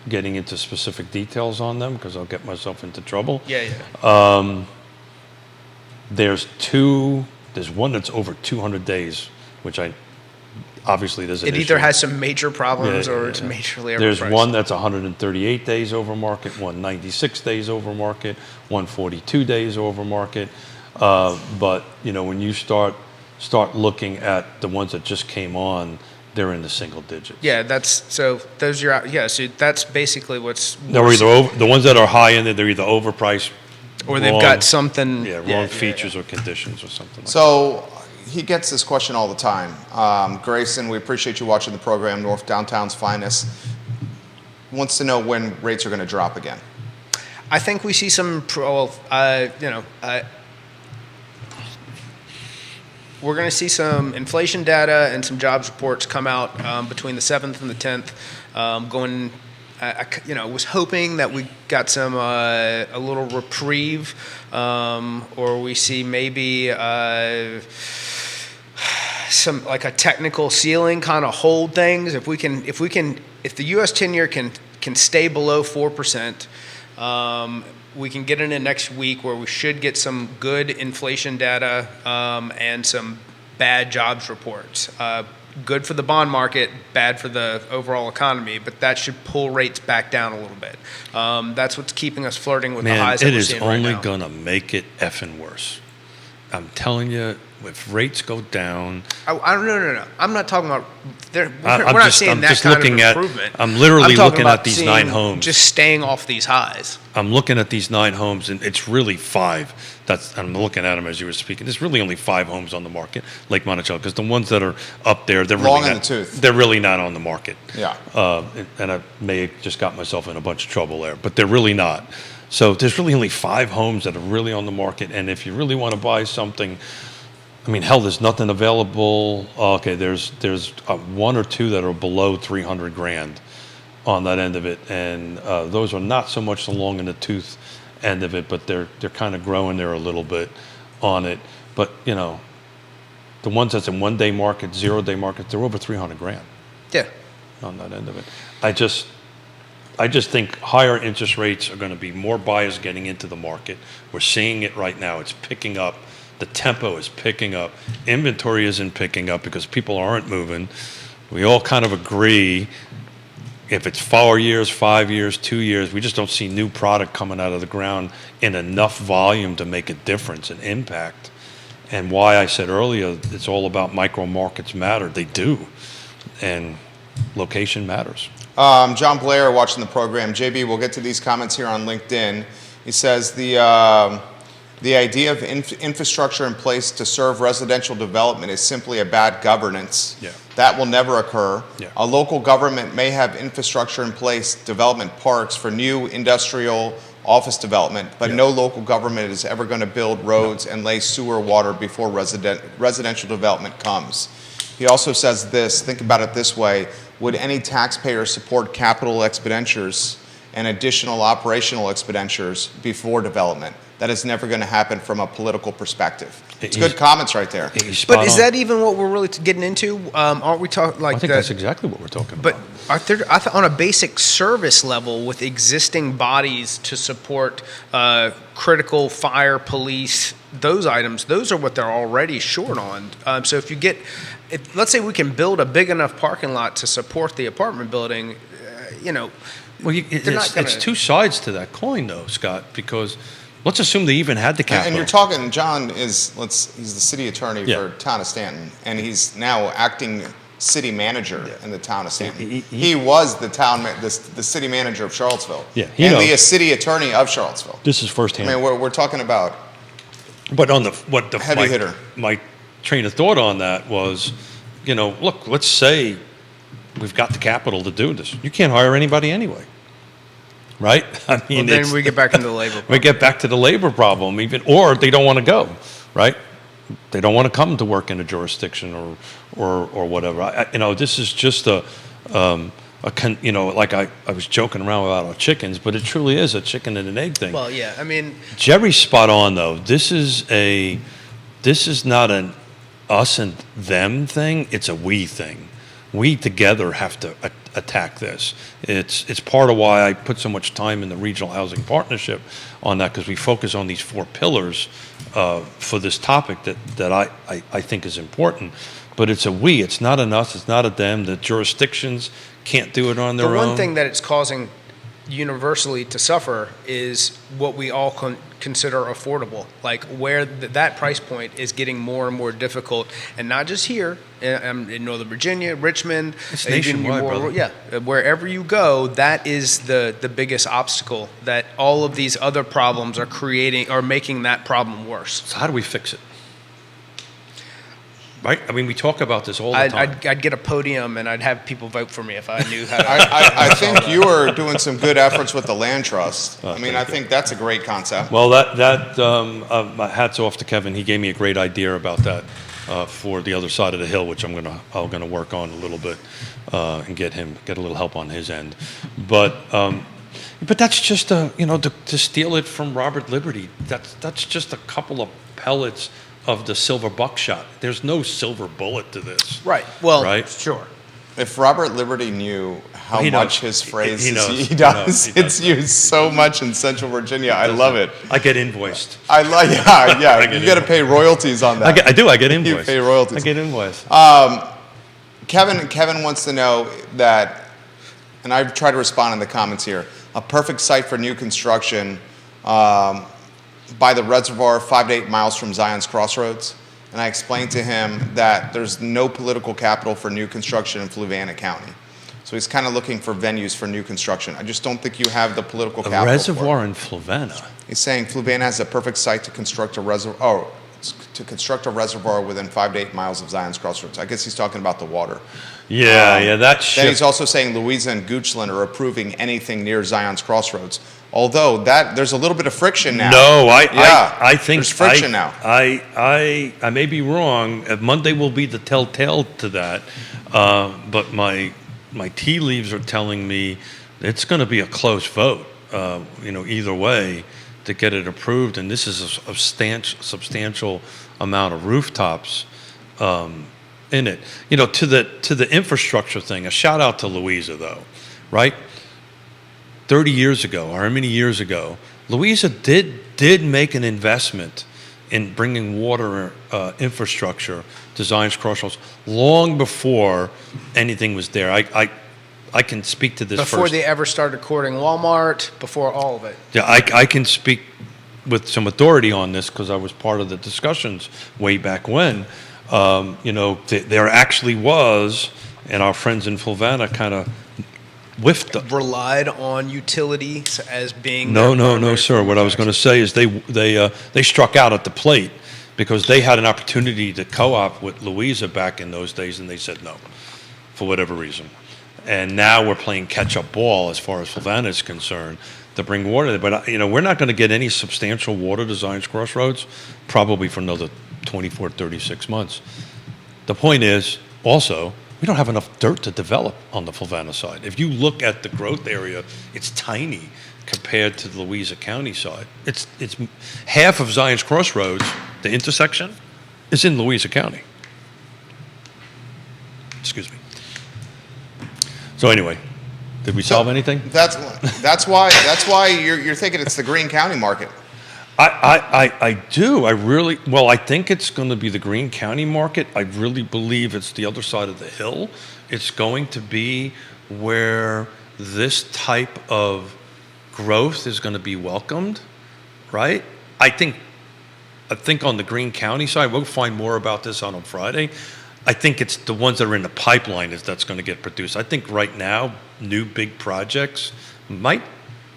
getting into specific details on them because I'll get myself into trouble. Yeah. There's one that's over 200 days, which obviously there's an It issue. either has some major problems Yeah, or yeah, it's yeah. majorly overpriced. There's one that's 138 days over market, one 96 days over market, 142 days over market. But when you start looking at the ones that just came on, they're in the single digits. Yeah, so those are out. Yeah, so that's basically what's. They're either the ones that are high ended. They're either overpriced, or they've got something. wrong features or conditions or something. So he gets this question all the time. Grayson, we appreciate you watching the program. North Downtown's finest wants to know when rates are going to drop again. I think we see some. We're going to see some inflation data and some jobs reports come out between the 7th and the 10th. I was hoping that we got some a little reprieve, or we see maybe some like a technical ceiling kind of hold things. If the U.S. 10-year can stay below 4%. We can get in it next week where we should get some good inflation data and some bad jobs reports. Good for the bond market, bad for the overall economy, but that should pull rates back down a little bit. That's what's keeping us flirting with the highs that we're seeing right now. It is only going to make it effing worse. I'm telling you, if rates go down... No. I'm not talking about... We're not seeing that kind of improvement. I'm literally looking at these 9 homes. Just staying off these highs. I'm looking at these 9 homes, and it's really 5. I'm looking at them as you were speaking. There's really only 5 homes on the market, Lake Monticello, because the ones that are up there, they're long really in the tooth. They're really not on the market. Yeah. And I may have just got myself in a bunch of trouble there, but they're really not. So there's really only 5 homes that are really on the market, and if you really want to buy something, I mean, hell, there's nothing available. Okay, there's 1 or 2 that are below $300,000 on that end of it, and those are not so much the long in the tooth end of it, but they're kind of growing there a little bit on it. But the ones that's in 1-day market, 0-day market, they're over $300,000. Yeah. On that end of it, I just think higher interest rates are going to be more buyers getting into the market. We're seeing it right now. It's picking up. The tempo is picking up. Inventory isn't picking up because people aren't moving. We all kind of agree if it's 4 years, 5 years, 2 years, we just don't see new product coming out of the ground in enough volume to make a difference and impact. And why I said earlier, it's all about micro markets matter. They do. And location matters. John Blair watching the program. JB, we'll get to these comments here on LinkedIn. He says the idea of infrastructure in place to serve residential development is simply a bad governance. Yeah. That will never occur. Yeah. A local government may have infrastructure in place, development parks for new industrial office development, but no local government is ever going to build roads and lay sewer water before residential development comes. He also says this, think about it this way, would any taxpayer support capital expenditures and additional operational expenditures before development? That is never going to happen from a political perspective. It's good comments right there. But is that even what we're really getting into? Aren't we talking like? I think that's exactly what we're talking about. But on a basic service level, with existing bodies to support critical fire, police, those items, those are what they're already short on. So if let's say we can build a big enough parking lot to support the apartment building, Well, it's 2 sides to that coin, though, Scott, because let's assume they even had the capital. And you're talking, John he's the city attorney for town of Stanton, and he's now acting city manager in the town of Stanton. He was the city manager of Charlottesville. Yeah, and the city attorney of Charlottesville. This is firsthand. I mean, we're talking about But on heavy hitter. My train of thought on that was, look, let's say we've got the capital to do this. You can't hire anybody anyway, right? I mean, then we get back into the labor problem. We get back to the labor problem, or they don't want to go, right? they don't want to come to work in a jurisdiction or whatever. This is just like I was joking around about our chickens, but it truly is a chicken and an egg thing. Well, yeah, I mean, Jerry's spot on though. This is not an us and them thing. It's a we thing. We together have to attack this. It's part of why I put so much time in the regional housing partnership on that, because we focus on these 4 pillars for this topic that I think is important. But it's a we. It's not an us. It's not a them. The jurisdictions can't do it on their own. the one thing that it's causing universally to suffer is what we all consider affordable. Like where that price point is getting more and more difficult, and not just here in Northern Virginia, Richmond. It's nationwide, brother. Yeah, wherever you go, that is the biggest obstacle that all of these other problems are making that problem worse. So how do we fix it? Right? I mean, we talk about this all the time. I'd get a podium and I'd have people vote for me if I knew how to. I think you are doing some good efforts with the land trust. I think that's a great concept. Well, my hats off to Kevin. He gave me a great idea about that for the other side of the hill, which I'm gonna work on a little bit and get a little help on his end. But that's just to steal it from Robert Liberty. That's just a couple of pellets of the silver buckshot. There's no silver bullet to this. Right. Well, right? Sure. If Robert Liberty knew how much his phrase he does, it's used so much in Central Virginia. I love it. I get invoiced. Yeah. You got to pay royalties on that. I do. I get invoiced. You pay royalties. I get invoiced. Kevin wants to know that, and I've tried to respond in the comments here, a perfect site for new construction by the reservoir 5 to 8 miles from Zion's Crossroads. And I explained to him that there's no political capital for new construction in Fluvanna County. So he's kind of looking for venues for new construction. I just don't think you have the political capital. A reservoir in Fluvanna? He's saying Fluvanna has a perfect site to construct a reservoir. Within 5 to 8 miles of Zion's Crossroads. I guess he's talking about the water. That's. Then he's also saying Louisa and Goochland are approving anything near Zion's Crossroads. Although there's a little bit of friction now. No, I think there's friction now. I may be wrong. Monday will be the telltale to that. But my tea leaves are telling me it's going to be a close vote. Either way, to get it approved, and this is a substantial amount of rooftops in it. To the infrastructure thing. A shout out to Louisa though, right? 30 years ago, or how many years ago, Louisa did make an investment in bringing water infrastructure to Zion's Crossroads long before anything was there. I can speak to this before first. they ever started courting Walmart, before all of it. Yeah, I can speak with some authority on this because I was part of the discussions way back when. There actually was, and our friends in Fluvanna kind of relied on utilities as being no, sir. What I was going to say is they struck out at the plate because they had an opportunity to co-op with Louisa back in those days, and they said no, for whatever reason. And now we're playing catch-up ball as far as Fluvanna is concerned to bring water there. But we're not going to get any substantial water to Zion's Crossroads probably for another 24, 36 months. The point is also, we don't have enough dirt to develop on the Fluvanna side. If you look at the growth area, it's tiny compared to the Louisa County side. It's half of Zion's Crossroads, the intersection, is in Louisa County. Excuse me. So anyway, did we solve anything? That's why you're thinking it's the Greene County market. I do. I think it's going to be the Greene County market. I really believe it's the other side of the hill. It's going to be where this type of growth is going to be welcomed, right? I think on the Greene County side, we'll find more about this on Friday. I think it's the ones that are in the pipeline that's going to get produced. I think right now, new big projects might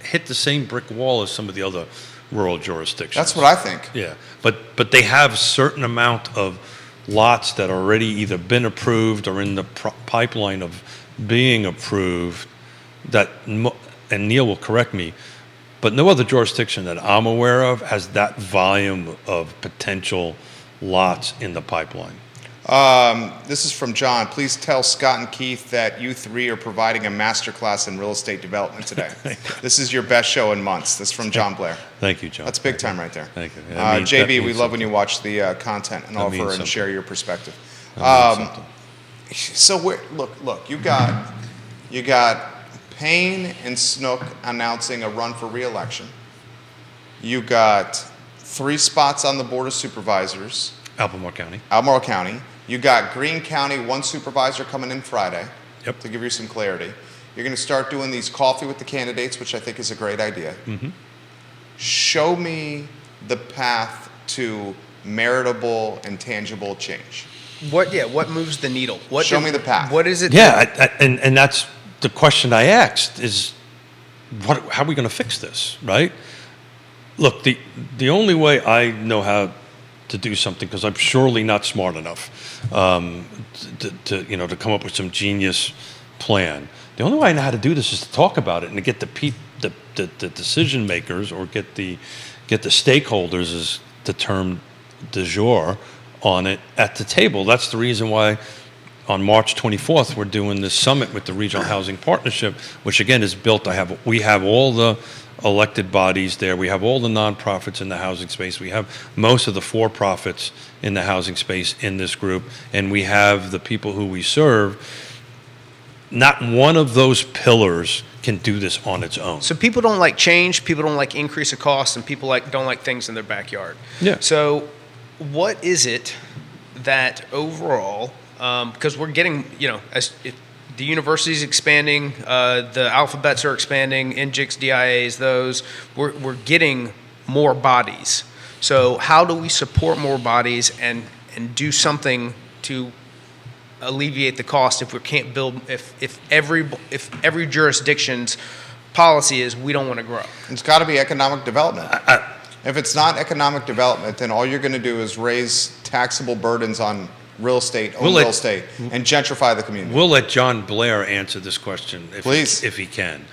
hit the same brick wall as some of the other rural jurisdictions. That's what I think. Yeah, but they have a certain amount of lots that already either been approved or in the pipeline of being approved that, and Neil will correct me, but no other jurisdiction that I'm aware of has that volume of potential lots in the pipeline. This is from John. Please tell Scott and Keith that you three are providing a masterclass in real estate development today. This is your best show in months. This is from John Blair. Thank you, John. That's big time right there. Thank you. JB, we love when you watch the content and offer and something. share your perspective. Something. So look, you got Payne and Snook announcing a run for re-election. You got 3 spots on the Board of Supervisors. Albemarle County. Albemarle County. You got Greene County, 1 supervisor coming in Friday. Yep. To give you some clarity. You're going to start doing these coffee with the candidates, which I think is a great idea. Mm-hmm. Show me the path to meritable and tangible change. What moves the needle? Show me the path. What is it? Yeah, and that's the question I asked is, how are we going to fix this, right? Look, the only way I know how to do something, because I'm surely not smart enough to come up with some genius plan. The only way I know how to do this is to talk about it and to get the decision makers, or get the stakeholders, is the term du jour, on it at the table. That's the reason why on March 24th we're doing this summit with the Regional Housing Partnership, which again is built. We have all the elected bodies there. We have all the nonprofits in the housing space. We have most of the for-profits in the housing space in this group, and we have the people who we serve. Not one of those pillars can do this on its own. So people don't like change, people don't like increase of cost, and people don't like things in their backyard. Yeah. So what is it that overall, because we're getting, the university's expanding, the alphabets are expanding, NGICs, DIAs, those, we're getting more bodies. So how do we support more bodies and do something to alleviate the cost if we can't build, if every jurisdiction's policy is we don't want to grow? It's got to be economic development. If it's not economic development, then all you're going to do is raise taxable burdens on real estate, real estate, and gentrify the community. We'll let John Blair answer this question if he can.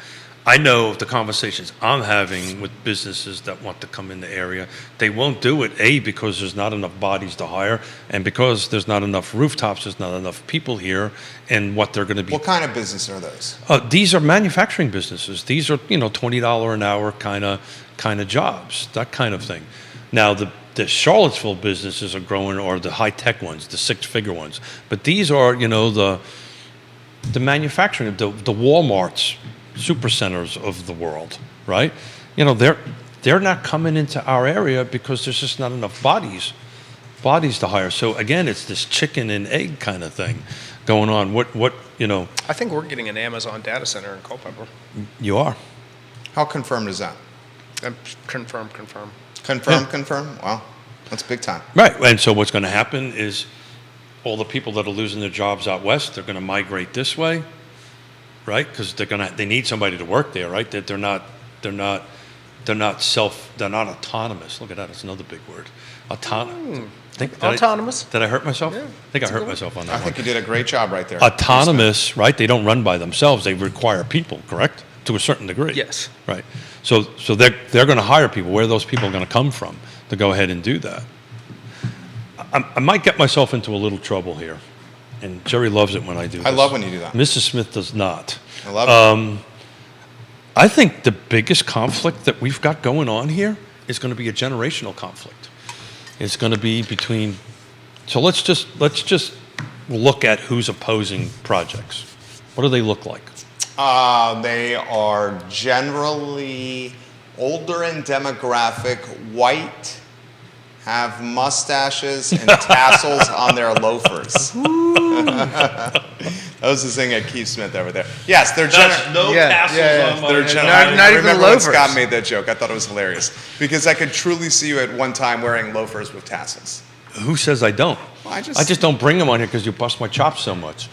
I know the conversations I'm having with businesses that want to come in the area, they won't do it, A, because there's not enough bodies to hire, and because there's not enough rooftops, there's not enough people here, and what they're going to be. What kind of business are those? These are manufacturing businesses. These are, $20 an hour kind of jobs, that kind of thing. Now, the Charlottesville businesses are growing, or the high-tech ones, the 6-figure ones. But these are, the manufacturing, the Walmarts, supercenters of the world, right? They're not coming into our area because there's just not enough bodies to hire. So again, it's this chicken and egg kind of thing going on. I think we're getting an Amazon data center in Culpeper. You are. How confirmed is that? Confirm. Confirm? Wow, that's big time. Right, and so what's going to happen is all the people that are losing their jobs out west, they're going to migrate this way, right? Because they need somebody to work there, right? That they're not autonomous. Look at that, that's another big word. Autonomous. Did I hurt myself? Yeah, I think I hurt myself on that one. I think you did a great job right there. Autonomous, right? They don't run by themselves. They require people, correct? To a certain degree. Yes. Right. So they're going to hire people. Where are those people going to come from to go ahead and do that? I might get myself into a little trouble here, and Jerry loves it when I do this. I love when you do that. Mrs. Smith does not. I love it. I think the biggest conflict that we've got going on here is going to be a generational conflict. It's going to be between. So let's just look at who's opposing projects. What do they look like? They are generally older in demographic, white, have mustaches and tassels on their loafers. That was the thing at Keith Smith over there. Yes, they're tassels on they're Not even remember loafers. when Scott made that joke. I thought it was hilarious because I could truly see you at one time wearing loafers with tassels. Who says I don't? Well, I just don't bring them on here because you bust my chops so much.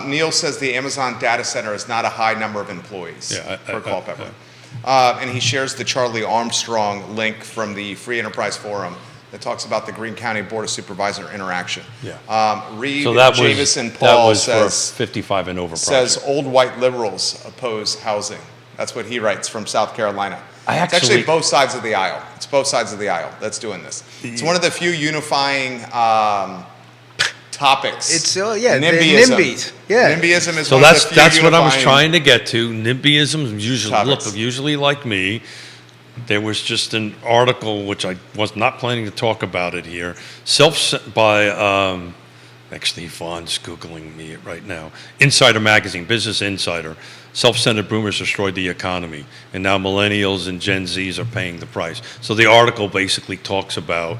Neil says the Amazon data center is not a high number of employees for Culpeper. And he shares the Charlie Armstrong link from the Free Enterprise Forum that talks about the Greene County Board of Supervisor interaction. Yeah. Reed So that Jamison was, Paul that was says, for 55 and over says project. old white liberals oppose housing. That's what he writes from South Carolina. It's actually both sides of the aisle. It's both sides of the aisle that's doing this. It's one of the few unifying topics. It's the NIMBYism. NIMBYs. Yeah. NIMBYism is So one of the few that's what I was unifying trying to get to. NIMBYism is usually topics. look usually like me. There was just an article which I was not planning to talk about it here. By actually Vaughn's Googling me right now. Insider Magazine, Business Insider. Self-centered boomers destroyed the economy, and now millennials and Gen Zs are paying the price. So the article basically talks about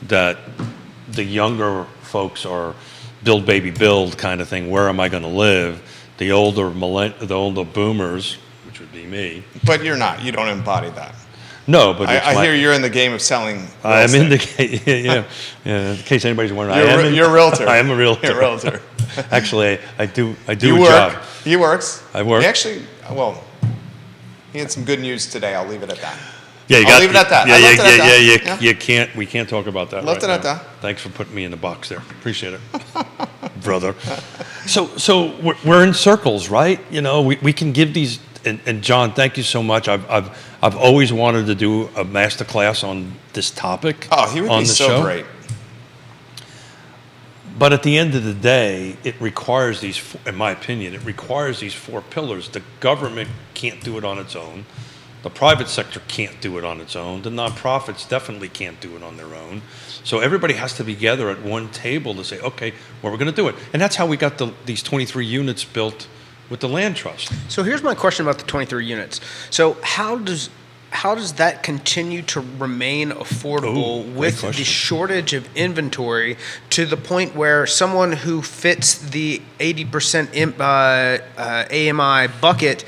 that the younger folks are build baby build kind of thing. Where am I going to live? The older boomers, which would be me. But you're not. You don't embody that. No, but I hear you're in the game of selling. I'm in the in case anybody's wondering. You're a realtor. I am a realtor. You're a realtor. Actually, I do You a work. job. He works. I work. He had some good news today. I'll leave it at that. Yeah, I'll leave it at that. I left it at that. You can't. We can't talk about that. Left right it at now. that. Thanks for putting me in the box there. Appreciate it, brother. So we're in circles, right? You know, we can give these. And John, thank you so much. I've always wanted to do a master class on this topic. Oh, he would on be the so show. great. But at the end of the day, it requires these, in my opinion, it requires these four pillars. The government can't do it on its own. The private sector can't do it on its own. The nonprofits definitely can't do it on their own. So everybody has to be together at one table to say, okay, well, we're going to do it. And that's how we got these 23 units built with the land trust. So here's my question about the 23 units. So how does that continue to remain affordable with the shortage of inventory to the point where someone who fits the 80% AMI bucket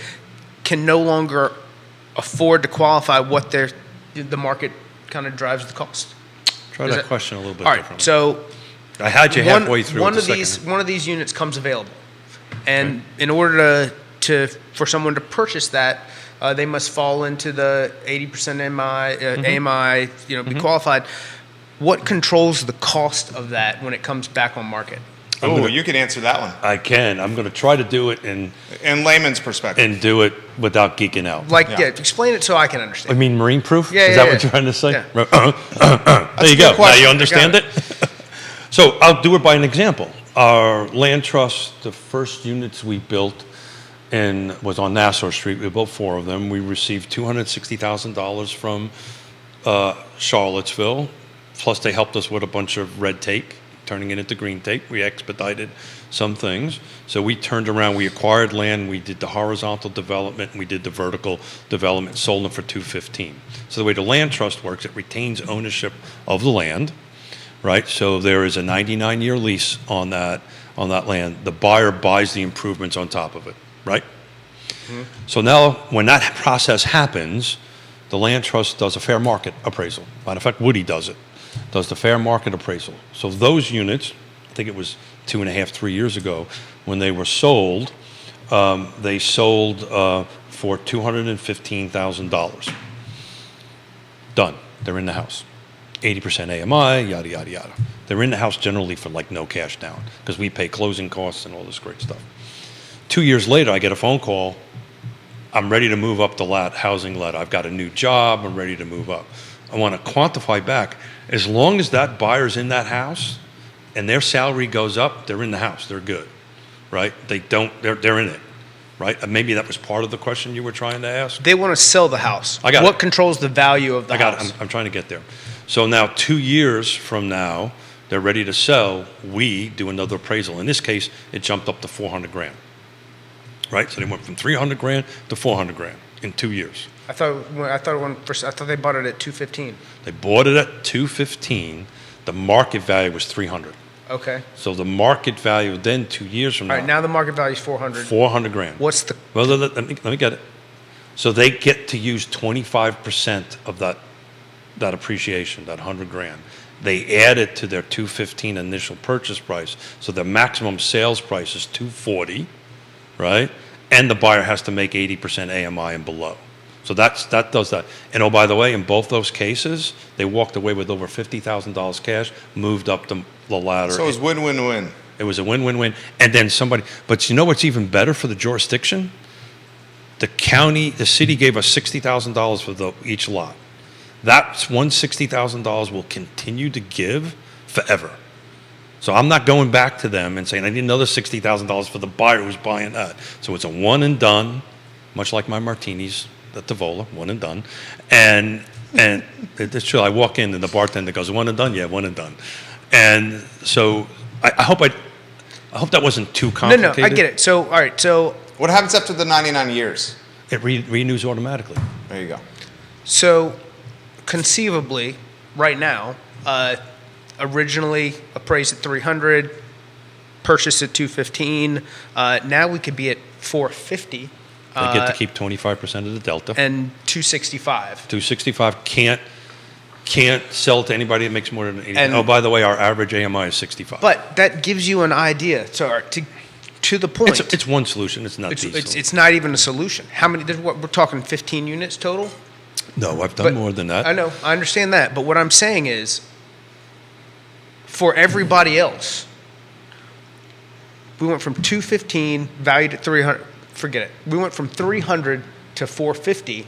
can no longer afford to qualify what the market kind of drives the cost? Try that question a little bit all right, differently. so I had you halfway through one with of the second. one of these units comes available, and in order for someone to purchase that, they must fall into the 80% AMI, be qualified. What controls the cost of that when it comes back on market? Oh, you can answer that one. I can. I'm going to try to do it in layman's perspective. and do it without geeking out. Explain it so I can I understand. mean, marine proof? Yeah, Is yeah, that yeah. what you're trying to say? Yeah. There you a good go. Now question. you understand Got it? So I'll do it by an example. Our land trust, the first units we built was on Nassau Street. We built 4 of them. We received $260,000 from Charlottesville. Plus they helped us with a bunch of red tape, turning it into green tape. We expedited some things. So we turned around, we acquired land, we did the horizontal development, and we did the vertical development, sold them for $215,000. So the way the land trust works, it retains ownership of the land, right? So there is a 99-year lease on that land. The buyer buys the improvements on top of it, right? Mm-hmm. So now when that process happens, the land trust does a fair market appraisal. Matter of fact, Woody does it. Does the fair market appraisal. So those units, I think it was 2.5, 3 years ago, when they were sold, they sold for $215,000. Done. They're in the house. 80% AMI, yada, yada, yada. They're in the house generally for like no cash down because we pay closing costs and all this great stuff. 2 years later, I get a phone call. I'm ready to move up the housing ladder. I've got a new job. I'm ready to move up. I want to quantify back. As long as that buyer's in that house and their salary goes up, they're in the house. They're good, right? They're in it, right? Maybe that was part of the question you were trying to ask. They want to sell the house. I got what it. controls the value of the house? I'm trying to get there. So now 2 years from now, they're ready to sell. We do another appraisal. In this case, it jumped up to $400,000, right? So they went from $300,000 to $400,000 in 2 years. I thought they bought it at $215,000. They bought it at $215,000. The market value was $300,000. Okay. So the market value then 2 years from All right. Now the market value is $400,000. $400,000. What's the? Well, let me get it. So they get to use 25% of that appreciation, that $100,000. They add it to their $215,000 initial purchase price. So the maximum sales price is $240,000, right? And the buyer has to make 80% AMI and below. So that does that. And oh, by the way, in both those cases, they walked away with over $50,000 cash, moved up the ladder. So it was win-win-win. It was a win-win-win. And then but you know what's even better for the jurisdiction? the city gave us $60,000 for each lot. That's $60,000 will continue to give forever. So I'm not going back to them and saying, I need another $60,000 for the buyer who's buying that. So it's a one and done, much like my martinis at Tavola, one and done. And it's true, I walk in and the bartender goes, one and done? Yeah, one and done. And so I hope that wasn't too complicated. No, I get it. So, all right, so What happens after the 99 years? It renews automatically. There you go. So, conceivably, right now, originally appraised at 300, purchased at 215. Now we could be at 450. They get to keep 25% of the delta. And 265. 265 can't sell to anybody that makes more than 80. And- Oh, by the way, our average AMI is 65. But that gives you an idea. So, to the point, it's one solution. It's not the solution. it's not even a solution. How many? We're talking 15 units total. No, I've done more than that. I know, I understand that. But what I'm saying is, for everybody else, we went from 215 valued at 300. Forget it. We went from 300 to 450.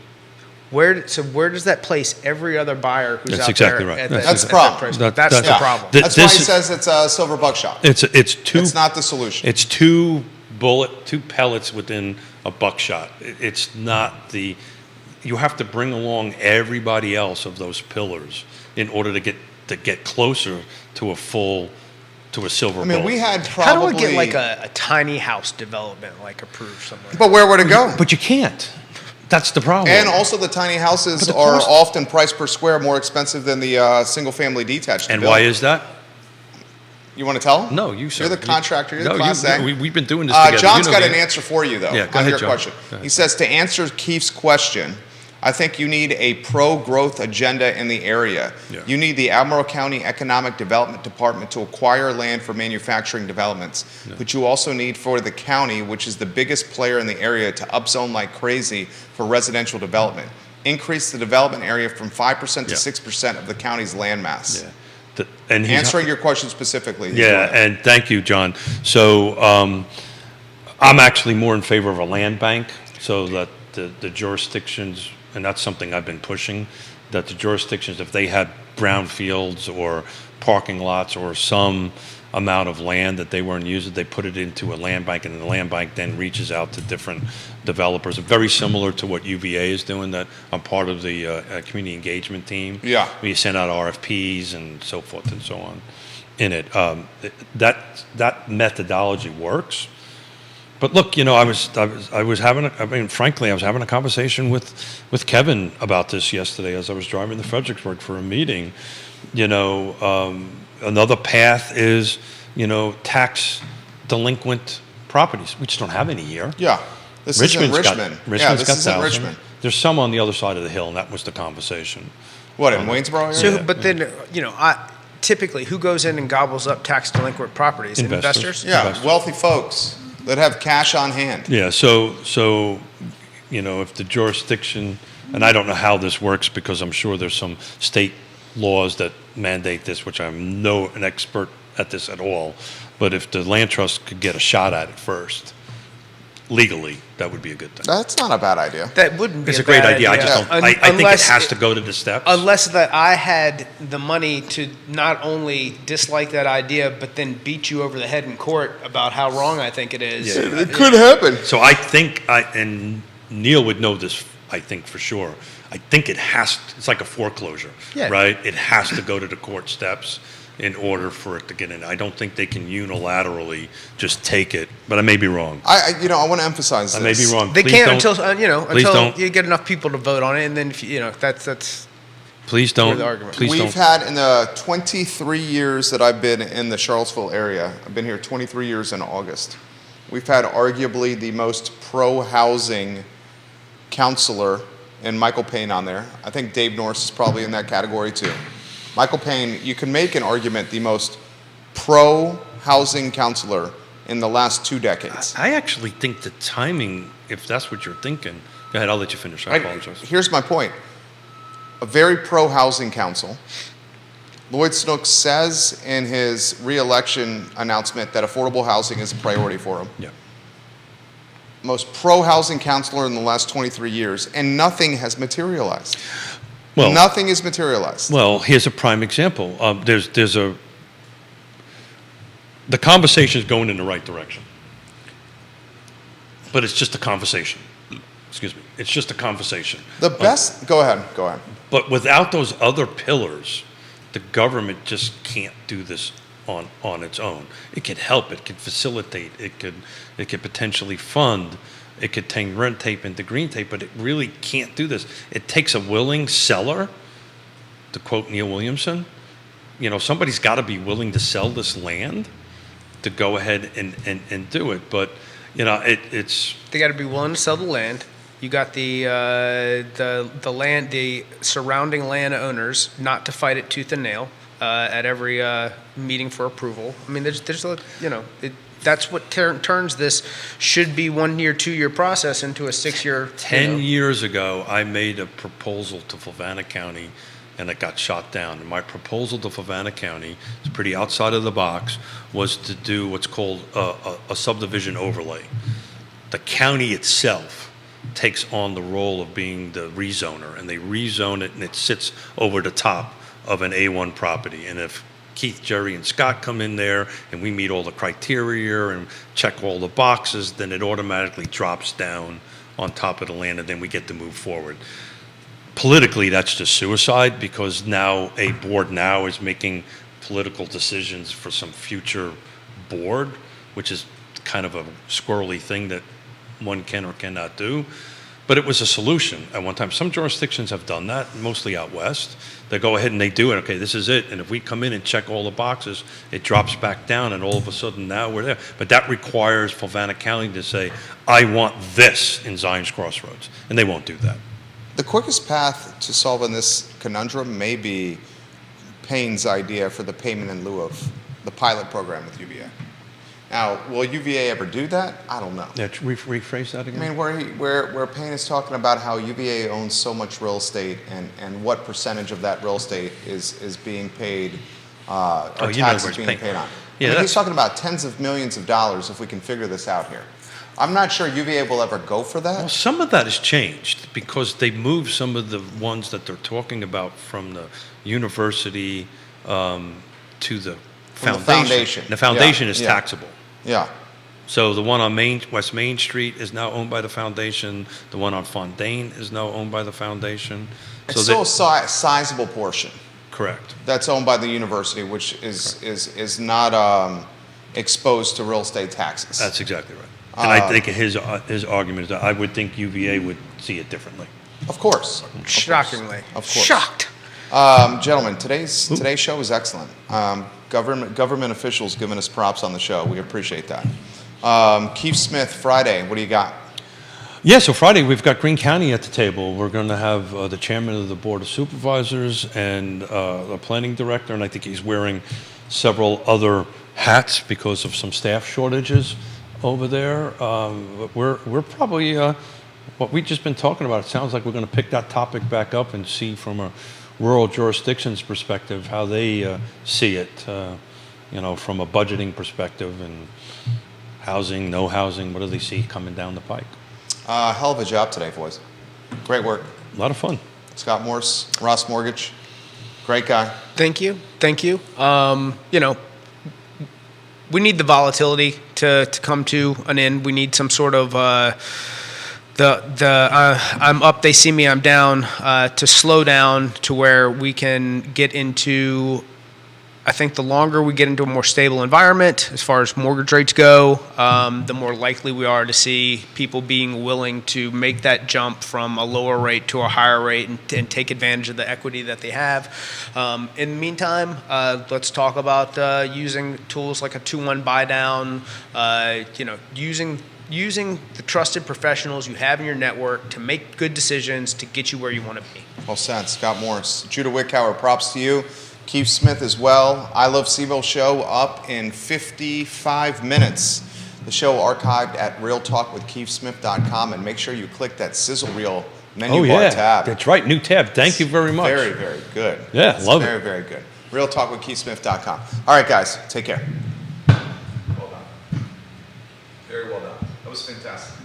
Where does that place every other buyer who's That's out exactly there? right. That's the problem. price? That- That's that's- the yeah. problem. Th- That's why this he is- says it's a silver buckshot. It's two. It's not the solution. It's two pellets within a buckshot. It's not the. You have to bring along everybody else of those pillars in order to get closer to a silver I mean, bullet. we had How do probably. I get like a tiny house development like approved somewhere? But where would it go? But you can't. That's the problem. And also, the tiny houses But the are cost- often priced per square more expensive than the single-family detached. to And build. why is that? You want to tell him? No, you, sir. You're the contractor. You're the No, class A. we've been doing this together. John's You know got the- an answer for you, though, Yeah, go on ahead, your John. question. Go ahead. He says, to answer Keith's question, I think you need a pro-growth agenda in the area. Yeah. You need the Albemarle County Economic Development Department to acquire land for manufacturing developments. Yeah. But you also need for the county, which is the biggest player in the area, to upzone like crazy for residential development. Increase the development area from 5% to Yeah. 6% of the county's land mass. Yeah. And he's- Answering your question specifically. he's Yeah, doing that. and thank you, John. So I'm actually more in favor of a land bank so that the jurisdictions, and that's something I've been pushing, that the jurisdictions, if they had brownfields or parking lots or some amount of land that they weren't using, they put it into a land bank, and the land bank then reaches out to different developers. Very similar to what UVA is doing, that I'm part of the community engagement team. Yeah. We send out RFPs and so forth and so on in it. That methodology works. But look, I was frankly, I was having a conversation with Kevin about this yesterday as I was driving to Fredericksburg for a meeting. Another path is, tax delinquent properties. We just don't have any here. Yeah. This is in Richmond. Richmond's Yeah, this got is in 1,000. Richmond. There's some on the other side of the hill, and that was the conversation. What, in Waynesboro? So, area? but then, typically, who goes in and gobbles up tax delinquent properties? Investors. Yeah, Investors. wealthy folks that have cash on hand. Yeah, so if the jurisdiction, and I don't know how this works because I'm sure there's some state laws that mandate this, which I'm an expert at this at all, but if the land trust could get a shot at it first, legally, that would be a good thing. That's not a bad idea. That wouldn't be It's a a great bad idea. I just don't. I think it Unless has to go to the steps. Unless that I had the money to not only dislike that idea, but then beat you over the head in court about how wrong I think it is. Yeah. It could happen. So I think, and Neil would know this, I think for sure. I think it's like a foreclosure, Yeah. right? It has to go to the court steps in order for it to get in. I don't think they can unilaterally just take it, but I may be wrong. I want to emphasize I this. may be wrong. They Please can't don't- please until don't. you get enough people to vote on it, and then that's Please Where don't. the argument- Please We've don't. had, in the 23 years that I've been in the Charlottesville area, I've been here 23 years in August, we've had arguably the most pro-housing counselor in Michael Payne on there. I think Dave Norris is probably in that category too. Michael Payne, you can make an argument the most pro-housing counselor in the last 2 decades. I actually think the timing, if that's what you're thinking. Go ahead, I'll let you finish. I apologize. Here's my point. A very pro-housing council. Lloyd Snooks says in his re-election announcement that affordable housing is a priority for him. Yeah. most pro-housing counselor in the last 23 years, and nothing has materialized. Well, Nothing is materialized. Well, here's a prime example. The conversation is going in the right direction, but it's just a conversation. Excuse me. It's just a conversation. The best, go ahead. But without those other pillars, the government just can't do this on its own. It could help, it could facilitate, it could potentially fund, it could turn red tape into green tape, but it really can't do this. It takes a willing seller, to quote Neil Williamson. Somebody's got to be willing to sell this land to go ahead and do it. But it's They got to be willing to sell the land. You got the land, the surrounding landowners not to fight it tooth and nail at every meeting for approval. I mean, that's what turns this should be 1 year, 2 year process into a 6 year. 10 years ago, I made a proposal to Fluvanna County, and it got shot down. And my proposal to Fluvanna County, it's pretty outside of the box, was to do what's called a subdivision overlay. The county itself takes on the role of being the rezoner, and they rezone it, and it sits over the top of an A1 property. And if Keith, Jerry, and Scott come in there and we meet all the criteria and check all the boxes, then it automatically drops down on top of the land, and then we get to move forward. Politically, that's just suicide, because now a board now is making political decisions for some future board, which is kind of a squirrely thing that one can or cannot do. But it was a solution at one time. Some jurisdictions have done that, mostly out west. They go ahead and they do it. Okay, this is it. And if we come in and check all the boxes, it drops back down, and all of a sudden now we're there. But that requires Fluvanna County to say, I want this in Zion's Crossroads. And they won't do that. The quickest path to solving this conundrum may be Payne's idea for the payment in lieu of the pilot program with UVA. Now, will UVA ever do that? I don't know. Yeah, rephrase that again. I mean, where Payne is talking about how UVA owns so much real estate, and what percentage of that real estate is being paid, or taxes being paid on. Yeah, I mean, he's talking about tens of millions of dollars if we can figure this out here. I'm not sure UVA will ever go for that. Well, some of that has changed because they moved some of the ones that they're talking about from the university to the foundation. The foundation is taxable. Yeah. So the one on West Main Street is now owned by the foundation. The one on Fontaine is now owned by the foundation. It's still a sizable portion. Correct. That's owned by the university, which is not exposed to real estate taxes. That's exactly right. And I think his argument is that I would think UVA would see it differently. Of course. Shockingly. Of course. Shocked. Gentlemen, today's show was excellent. Government officials giving us props on the show. We appreciate that. Keith Smith, Friday, what do you got? Yeah, so Friday we've got Greene County at the table. We're going to have the chairman of the Board of Supervisors and the planning director, and I think he's wearing several other hats because of some staff shortages over there. We're probably, what we've just been talking about, it sounds like we're going to pick that topic back up and see from a rural jurisdictions perspective how they see it, from a budgeting perspective and housing, no housing, what do they see coming down the pike? Hell of a job today, boys. Great work. A lot of fun. Scott Morse, Ross Mortgage, great guy. Thank you. We need the volatility to come to an end. We need some sort of I'm up, they see me, I'm down, to slow down to where we can get into, I think the longer we get into a more stable environment as far as mortgage rates go, the more likely we are to see people being willing to make that jump from a lower rate to a higher rate and take advantage of the equity that they have. In the meantime, let's talk about using tools like a 2-1 buy down, using the trusted professionals you have in your network to make good decisions to get you where you want to be. Well said, Scott Morse. Judah Wickower, props to you. Keith Smith as well. I Love CVille show up in 55 minutes. The show archived at realtalkwithkeithsmith.com, and make sure you click that sizzle reel menu bar tab. That's right, new tab. Thank you very much. Very, very good. Yeah, love it. Very, very good. realtalkwithkeithsmith.com. All right, guys, take care. Hold on. There Very well done. That was fantastic.